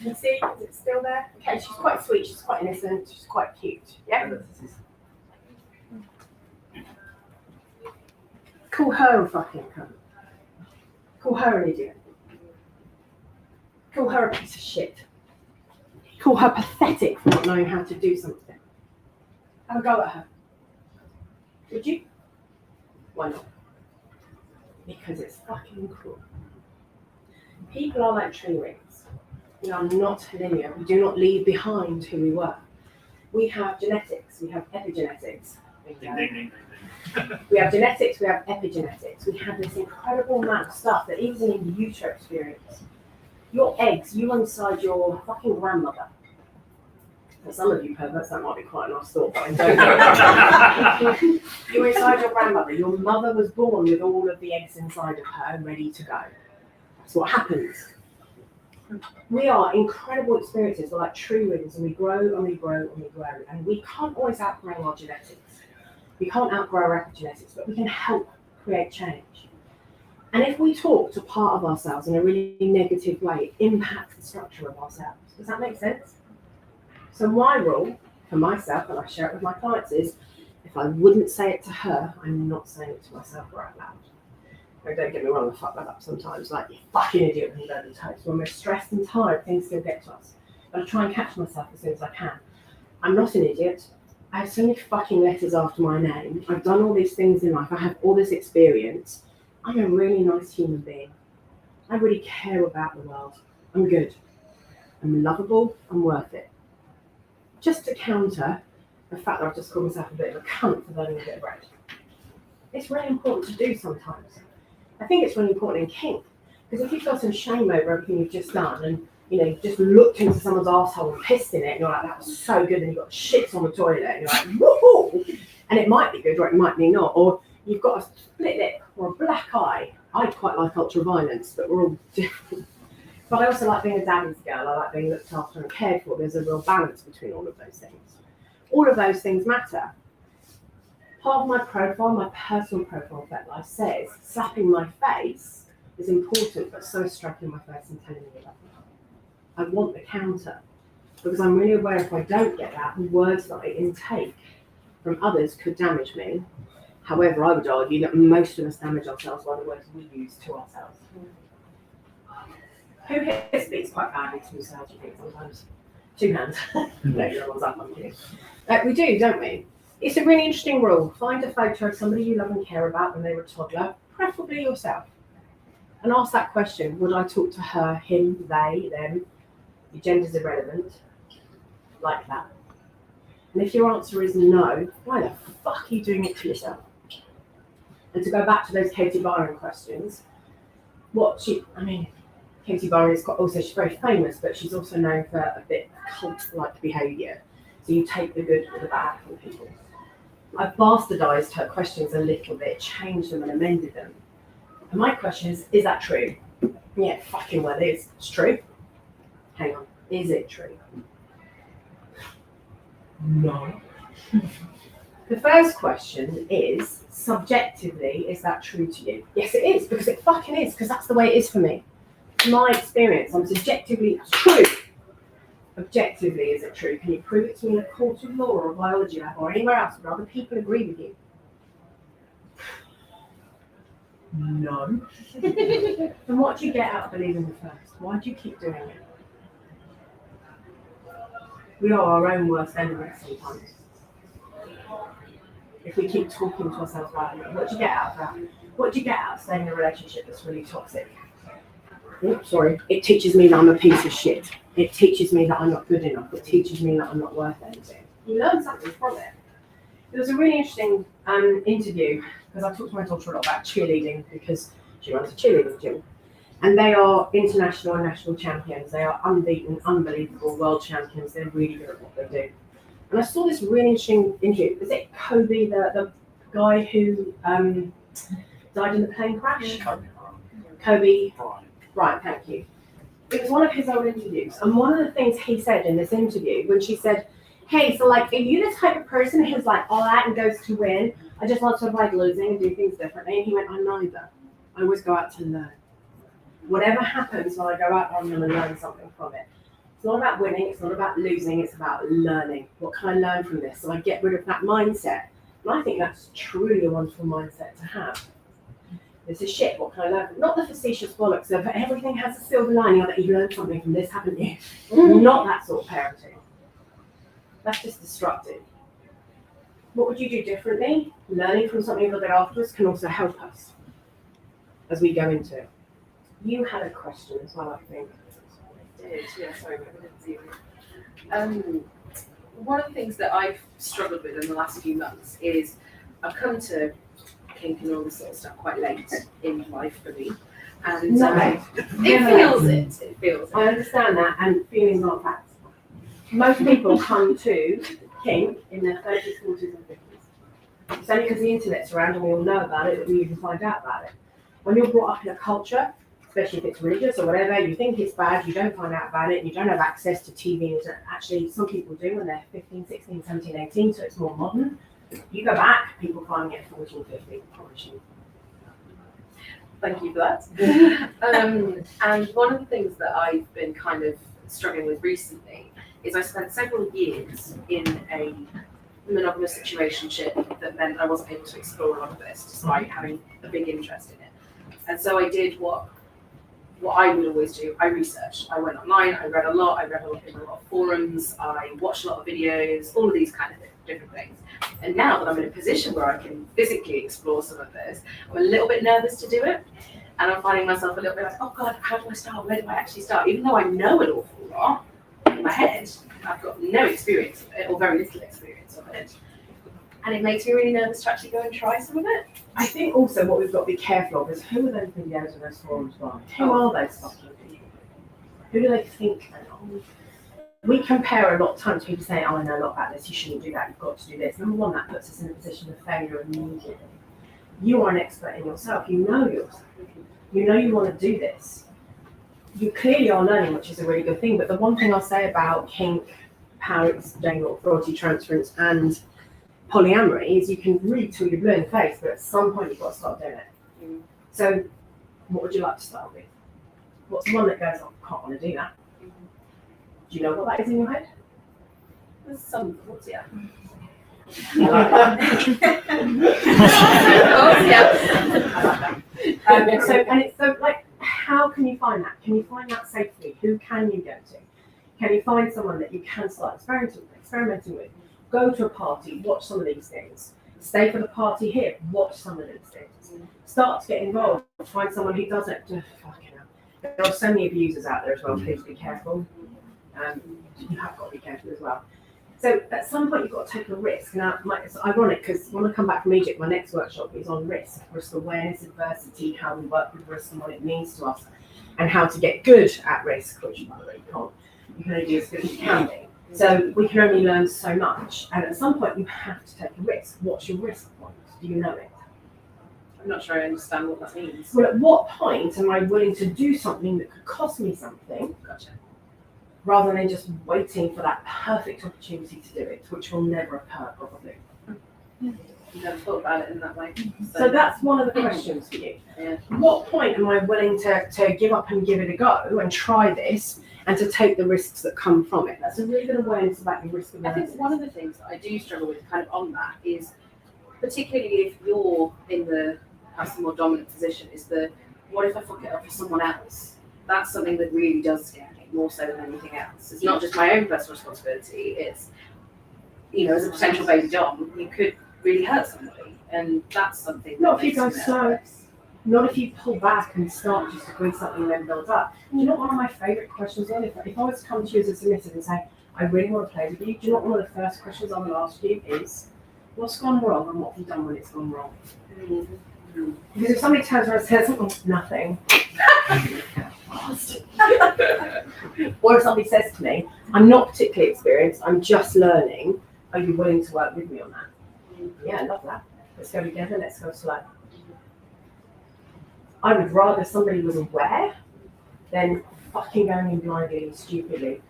You see, is it still there? Okay, she's quite sweet, she's quite innocent, she's quite cute. Yeah? Call her a fucking cunt. Call her an idiot. Call her a piece of shit. Call her pathetic for not knowing how to do something. Have a go at her. Would you? Why not? Because it's fucking cruel. People are like tree rings. We are not linear. We do not leave behind who we were. We have genetics. We have epigenetics. Ding, ding, ding, ding, ding. We have genetics. We have epigenetics. We have this incredible amount of stuff that even in the utero experience, your eggs, you inside your fucking grandmother. For some of you perverts, that might be quite a nice thought, but I don't. You're inside your grandmother. Your mother was born with all of the eggs inside of her ready to go. That's what happens. We are incredible experiences. We're like tree rings, and we grow and we grow and we grow. And we can't always outgrow our genetics. We can't outgrow our epigenetics, but we can help create change. And if we talk to part of ourselves in a really negative way, it impacts the structure of ourselves. Does that make sense? So my rule for myself, and I share it with my clients, is if I wouldn't say it to her, I'm not saying it to myself or out loud. No, don't get me wrong, I fuck that up sometimes, like you fucking idiot when you go to the toast. When we're stressed and tired, things still get to us. But I try and catch myself as soon as I can. I'm not an idiot. I have so many fucking letters after my name. I've done all these things in life. I have all this experience. I'm a really nice human being. I really care about the world. I'm good. I'm lovable. I'm worth it. Just to counter the fact that I've just called myself a bit of a cunt for learning a bit of bread. It's really important to do sometimes. I think it's really important in kink, because if you feel some shame over everything you've just done and you just looked into someone's arsehole and pissed in it and you're like, that was so good, and you've got shits on the toilet and you're like, woohoo! And it might be good or it might be not, or you've got a split lip or a black eye. I quite like ultra-violence, but we're all different. But I also like being a daddy's girl. I like being looked after and cared for. There's a real balance between all of those things. All of those things matter. Part of my profile, my personal profile of that life says, slapping my face is important, but so is striking my face and telling me you love me. I want the counter, because I'm really aware if I don't get that, the words that I intake from others could damage me. However, I would argue that most of us damage ourselves by the words we use to ourselves. Who here speaks quite badly to themselves, you think, sometimes? Two hands. No, your one's up, I'm kidding. We do, don't we? It's a really interesting rule. Find a photo of somebody you love and care about when they were a toddler, preferably yourself. And ask that question, would I talk to her, him, they, them? Your gender's irrelevant. Like that. And if your answer is no, why the fuck are you doing it to yourself? And to go back to those Katie Byron questions, Katie Byron is she's very famous, but she's also known for a bit cult-like behaviour. So you take the good with the bad from people. I've bastardised her questions a little bit, changed them and amended them. And my question is that true? Yeah, fucking well it is. It's true. Hang on, is it true? No. The first question is, subjectively, is that true to you? Yes, it is, because it fucking is, because that's the way it is for me. My experience, I'm subjectively true. Objectively, is it true? Can you prove it to me in a court of law or a biology lab or anywhere else where other people agree with you? No. Then what do you get out of believing the first? Why do you keep doing it? We are our own worst enemies sometimes. If we keep talking to ourselves badly, what do you get out of that? What do you get out of staying in a relationship that's really toxic? Oops, sorry. It teaches me that I'm a piece of shit. It teaches me that I'm not good enough. It teaches me that I'm not worth anything. You learn something from it. It was a really interesting interview, because I talked to my daughter a lot about cheerleading, because she runs a cheerleading gym. And they are international and national champions. They are unbeaten, unbelievable world champions. They're really good at what they do. And I saw this really interesting interview. Was it Kobe, the guy who died in the plane crash? Kobe. Right, thank you. It was one of his old interviews. And one of the things he said in this interview, when she said, hey, so like, are you the type of person who's like all out and goes to win? I just want to avoid losing and do things differently. And he went, I'm neither. I always go out to learn. Whatever happens when I go out, I'm going to learn something from it. It's not about winning. It's not about losing. It's about learning. What can I learn from this? So I get rid of that mindset. And I think that's truly a wonderful mindset to have. This is shit. What can I learn? Not the facetious bollocks of everything has a silver lining. I bet you learned something from this, haven't you? Not that sort of parenting. That's just destructive. What would you do differently? Learning from something a little bit afterwards can also help us as we go into it. You had a question as well, I think. I did, yeah, sorry, I didn't see it. One of the things that I've struggled with in the last few months is I've come to kink and all this sort of stuff quite late in life for me. And it feels it. I understand that, and feelings aren't facts. Most people come to kink in their 30s, 40s, and 50s. It's only because the internet's around and we all know about it that we even find out about it. When you're brought up in a culture, especially if it's religious or whatever, you think it's bad, you don't find out about it, and you don't have access to TV. And actually, some people do when they're 15, 16, 17, 18, so it's more modern. You go back, people find it at 14, 15, promise you. Thank you for that. And one of the things that I've been kind of struggling with recently is I spent several years in a monogamous situationship that meant I wasn't able to explore a lot of this despite having a big interest in it. And so I did what I would always do. I researched. I went online, I read a lot, in a lot of forums, I watched a lot of videos, all of these kind of different things. And now that I'm in a position where I can physically explore some of this, I'm a little bit nervous to do it. And I'm finding myself a little bit like, oh God, how do I start? Where do I actually start? Even though I know an awful lot in my head, I've got no experience of it, or very little experience of it. And it makes me really nervous to actually go and try some of it. I think also what we've got to be careful of is who are those videos and those forums by? Who are those fucking people? Who do they think they are? We compare a lot of times, people say, oh, I know a lot about this, you shouldn't do that, you've got to do this. Number one, that puts us in a position of failure immediately. You are an expert in yourself, you know yourself. You know you want to do this. You clearly are learning, which is a really good thing, but the one thing I'll say about kink, power exchange, authority transference, and polyamory is you can read till you're blue in the face, but at some point you've got to start doing it. So, what would you like to start with? What's the one that goes, oh, I can't want to do that? Do you know what that is in your head? There's some thoughts, yeah. I like that. So, like, how can you find that? Can you find that safely? Who can you go to? Can you find someone that you can start experimenting with? Go to a party, watch some of these things. Stay for the party here, watch some of these things. Start to get involved. Find someone who does it. Fucking hell. There are so many abusers out there as well. Please be careful. You have got to be careful as well. So at some point you've got to take a risk. Now it's ironic because when I come back from Egypt, my next workshop is on risk awareness, adversity, how we work with risk and what it means to us, and how to get good at risk, which by the way you can only do as good as you can be. So we can only learn so much, and at some point you have to take a risk. What's your risk point? Do you know it? I'm not sure I understand what that means. Well, at what point am I willing to do something that could cost me something? Gotcha. Rather than just waiting for that perfect opportunity to do it, which will never occur probably. You never thought about it in that way. So that's one of the questions for you. Yeah. What point am I willing to give up and give it a go and try this and to take the risks that come from it? That's a really good awareness about your risk I awareness. think one of the things that I do struggle with kind of on that is, particularly if you're in the perhaps the more dominant position, is the what if I fuck it up for someone else? That's something that really does scare me more so than anything else. It's not just my own personal responsibility, it's, as a potential baby dom, you could really hurt somebody, and that's something Not that if you go makes me slow. nervous. Not if you pull back and start just doing something and then build up. Do you know what one of my favourite questions is? If I was to come to you as a submissive and say, I really want to play with you, do you know what one of the first questions I will ask you is, what's gone wrong and what have you done when it's gone wrong? Mm-hmm. Because if somebody turns around and says, nothing, or if somebody says to me, I'm not particularly experienced, I'm just learning, are you willing to work with me on that? Yeah, I love that. Let's go together, let's go slow. I would rather somebody was aware than fucking going in blindly and stupidly.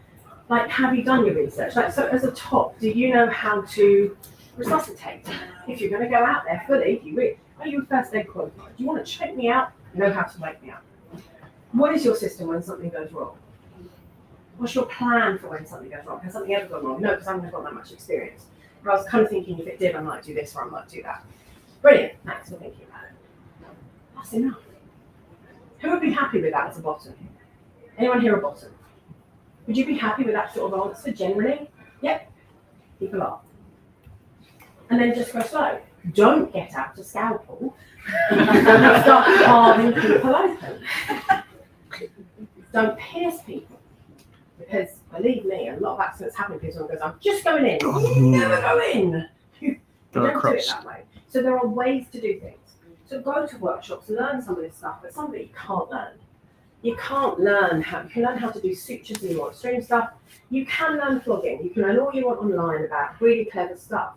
Like, have you done your research? Like, so as a top, do you know how to resuscitate? If you're going to go out there fully, are you first aid qualified? Do you want to check me out? Know how to wake me up. What is your system when something goes wrong? What's your plan for when something goes wrong? Has something ever gone wrong? No, because I haven't got that much experience. But I was kind of thinking if it did, I might do this or I might do that. Brilliant. Thanks for thinking about it. That's enough. Who would be happy with that as a bottom? Anyone here a bottom? Would you be happy with that sort of answer generally? Yep, people are. And then just go slow. Don't get out a scalpel and start carving people open. Don't pierce people. Because believe me, a lot of accidents happen because someone goes, I'm just going in. You never go in. You don't do it that way. So there are ways to do things. So go to workshops, learn some of this stuff, but some of it you can't learn. You can't learn how, you can learn how to do sutures and more extreme stuff. You can learn flogging. You can learn all you want online about really clever stuff.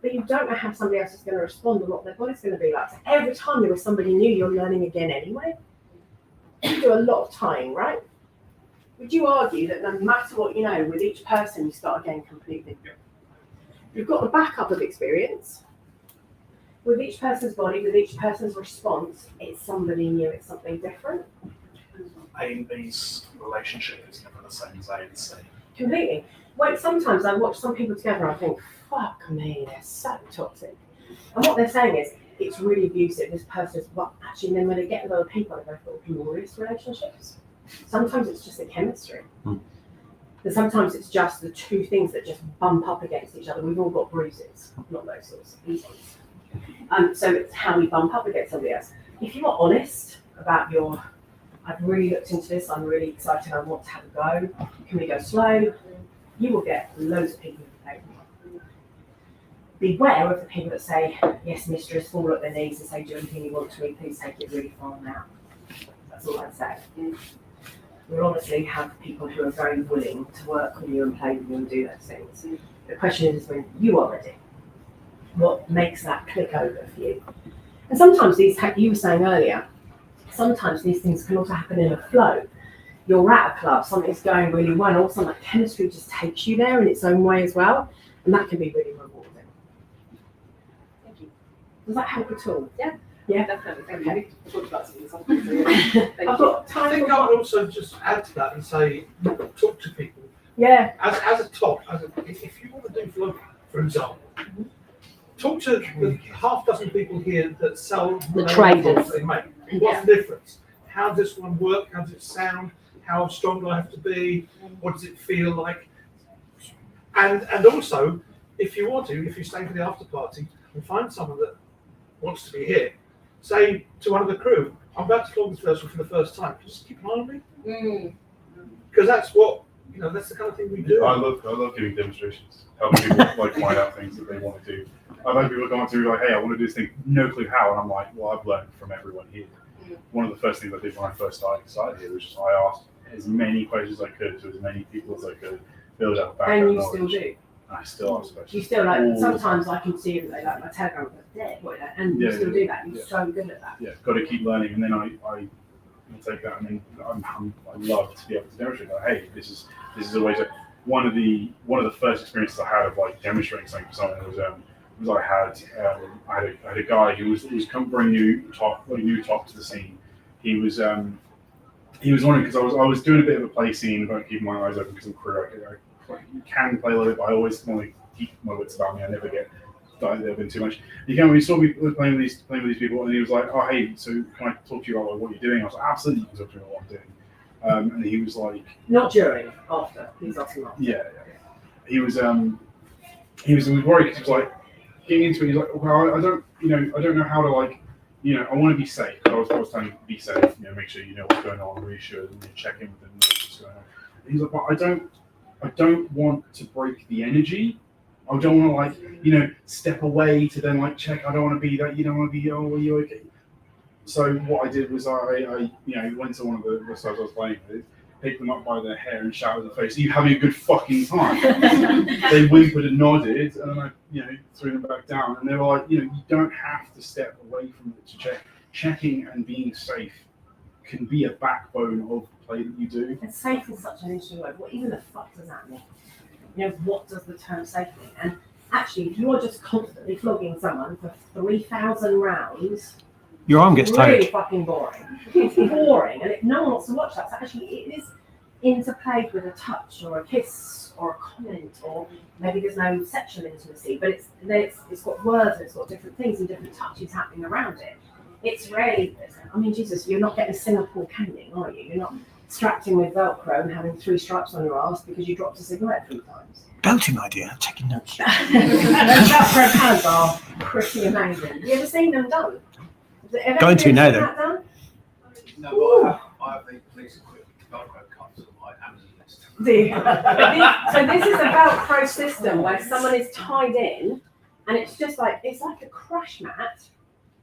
But you don't know how somebody else is going to respond or what their body's going to be like. So every time you're with somebody new, you're learning again anyway. You do a lot of tying, right? Would you argue that no matter what you know, with each person you start again completely? You've got the backup of experience. With each person's body, with each person's response, it's somebody new, it's something different. A&B's relationship is never the same as A and C. Completely. Well, sometimes I watch some people together and I think, fuck me, they're so toxic. And what they're saying is, it's really abusive, this person is, well, actually, then when they get with other people, they've got glorious relationships. Sometimes it's just the chemistry. But sometimes it's just the two things that just bump up against each other. We've all got bruises, not those sorts of things. So it's how we bump up against somebody else. If you are honest about your, I've really looked into this, I'm really excited, I want to have a go, can we go slow? You will get loads of people who pay. Beware of the people that say, yes, mistress, fall at their knees and say, do anything you want to me, please take it really far now. That's all I'd say. We'll honestly have people who are very willing to work with you and play with you and do those things. The question is when you are ready, what makes that click over for you? And sometimes these, you were saying earlier, sometimes these things can also happen in a flow. You're at a club, something's going really well, or something like chemistry just takes you there in its own way as well, and that can be really rewarding. Thank you. Does that help at all? Yeah. Yeah, definitely. Okay. Talked about something. I've got time. I think I would also just add to that and say, talk to people. Yeah. As a top, if you want to do vlogging, for example, talk to the half dozen people here that sell The traders. they make. Yeah. What's the difference? How does one work? How does it sound? How strong do I have to be? What does it feel like? And also, if you want to, if you stay for the after party and find someone that wants to be here, say to one of the crew, I'm about to vlog this person for the first time. Just keep an eye on me. Because that's what, that's the kind of thing we do. I love giving demonstrations, helping people find out things that they want to do. I've had people come through like, hey, I want to do this thing, no clue how, and I'm like, well, I've learned from everyone here. One of the first things I did when I first started here was just I asked as many questions as I could to as many people as I could, build up background And you knowledge. still do. I still ask questions. You still sometimes I can see that they like my Telegram, and you still do that. You're so good at that. Yeah, got to keep learning, and then I take that, and then I love to be able to demonstrate that. Hey, this is a way to. One of the first experiences I had of demonstrating something for someone was I had a guy who was very new top to the scene. He was wondering because I was doing a bit of a play scene about keeping my eyes open because I'm crew. I can play a little bit, but I always want to keep my wits about me. I never get dived in too much. He saw me playing with these people, and he was like, "Oh, hey, so can I talk to you about what you're doing?" I was like, "Absolutely, you can talk to me about what I'm doing." And he was like, "Not during, after." He's asking after. Yeah. He was worried because he was like getting into it. He's like, "Well, I don't know how to I want to be safe." I was telling him to be safe. Make sure you know what's going on, reassure them, check in with them, know what's going on. And he's like, "Well, I don't want to break the energy. I don't want to step away to then check. I don't want to be that. You don't want to be. Oh, are you okay?" So what I did was I went to one of the stars I was playing with, picked them up by their hair and shouted in the face, "Are you having a good fucking time?" They whimpered and nodded, and then I threw them back down, and they were like, you don't have to step away from it to check. Checking and being safe can be a backbone of the play that you do. And safe is such an interesting word. What even the fuck does that mean? What does the term safe mean? And actually, if you're just constantly flogging someone for 3,000 rounds, your arm gets tired. Really fucking boring. It's boring, and no one wants to watch that. So actually, it is interplayed with a touch or a kiss or a comment, or maybe there's no sexual intimacy, but it's got words and it's got different things and different touches happening around it. It's rarely, I mean, Jesus, you're not getting Singapore caning, are you? You're not strapped in with Velcro and having 3 stripes on your ass because you dropped a cigarette 3 times. Belting idea. I'm taking notes. Those Velcro pads are pretty amazing. Have you ever seen them done? Going to now, though. No, but I have the police equipment Velcro cups on my Amazon list. So this is a Velcro system where someone is tied in, and it's just like, it's like a crash mat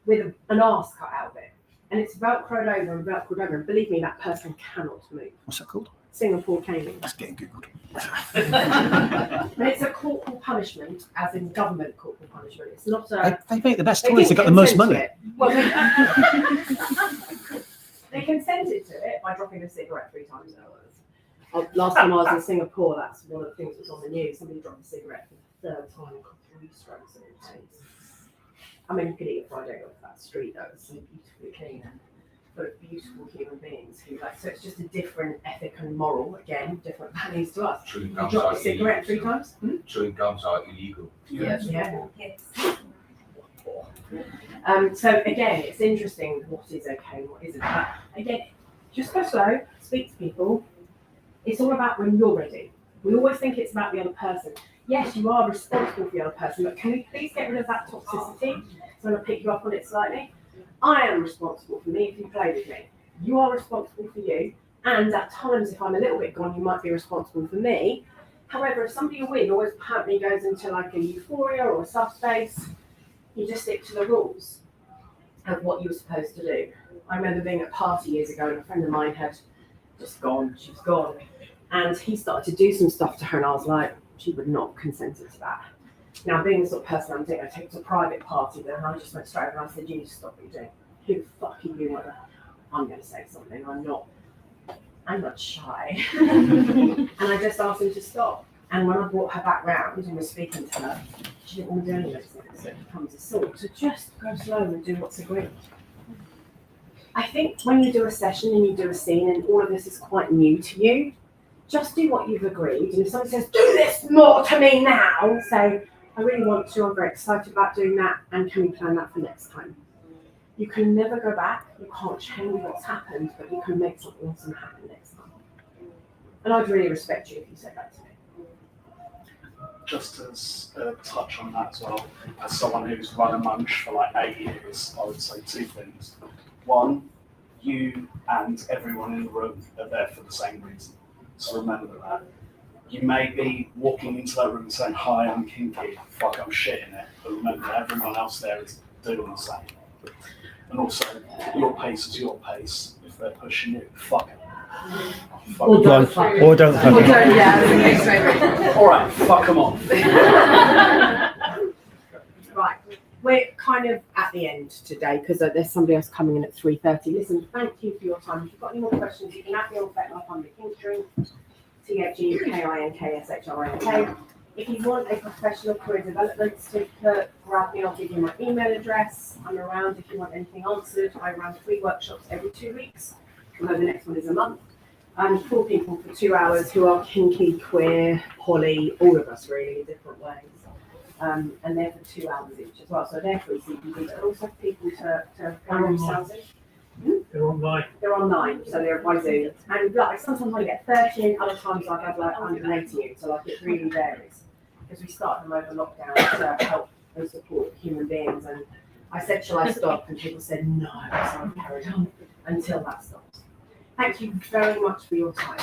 with an arse cut out of it. And it's Velcroed over and Velcroed over. And believe me, that person cannot move. What's that called? Singapore caning. That's getting googled. And it's a corporal punishment, as in government corporal punishment. It's not a... They make the best toys. They've got the most money. Well, they consented to it by dropping a cigarette 3 times an hour. Last time I was in Singapore, that's one of the things that was on the news. Somebody dropped a cigarette for the 3rd time and got 3 strokes in its face. I mean, you could eat a fried egg off that street. That was so beautifully clean and full of beautiful human beings who like. So it's just a different ethic and moral. Again, different values to us. You dropped a cigarette 3 times. Chewing gums are illegal. Yes. So again, it's interesting what is okay and what isn't. But again, just go slow. Speak to people. It's all about when you're ready. We always think it's about the other person. Yes, you are responsible for the other person, but can we please get rid of that toxicity? So I'm going to pick you up on it slightly. I am responsible for me if you play with me. You are responsible for you. And at times, if I'm a little bit gone, you might be responsible for me. However, if somebody you're with always apparently goes into like a euphoria or a subspace, you just stick to the rules of what you were supposed to do. I remember being at a party years ago and a friend of mine had just gone, she was gone. And he started to do some stuff to her and I was like, she would not have consented to that. Now, being the sort of person I'm doing, I take it to a private party then, and I just went straight over and I said, you need to stop what you're doing. Who the fuck are you? I'm going to say something. I'm not shy. And I just asked him to stop. And when I brought her back round and was speaking to her, she didn't want to do any of those things. So it becomes assault. So just go slow and do what's agreed. I think when you do a session and you do a scene and all of this is quite new to you, just do what you've agreed. And if someone says, do this more to me now, say, I really want to, I'm very excited about doing that, and can we plan that for next time? You can never go back, you can't change what's happened, but you can make something awesome happen next time. And I'd really respect you if you said that to me. Just as a touch on that as well, as someone who's run a munch for like 8 years, I would say 2 things. 1, you and everyone in the room are there for the same reason. So remember that. You may be walking into that room and saying, hi, I'm kinky, fuck, I'm shit in it. But remember that everyone else there is doing the same. And also, your pace is your pace. If they're pushing you, fuck it. Or don't fuck them. Yeah, all right, fuck them off. Right, we're kind of at the end today because there's somebody else coming in at 3:30. Listen, thank you for your time. If you've got any more questions, you can add me on FetLife on the Kink Drink, THEKINKSHRINK. If you want a professional career development certificate, grab me, I'll give you my email address. I'm around if you want anything answered. I run 3 workshops every 2 weeks, although the next one is a month. For people for 2 hours who are kinky, queer, poly, all of us really in different ways. And they're for 2 hours each as well. So they're free CPD, but also for people to find themselves in. They're online. They're online, so they're by Zoom. And like sometimes I get 30 in, other times I have like 180 in, so like it really varies. Because we start them over lockdown to help and support human beings. And I said, shall I stop? And people said no, so I carried on until that stops. Thank you very much for your time.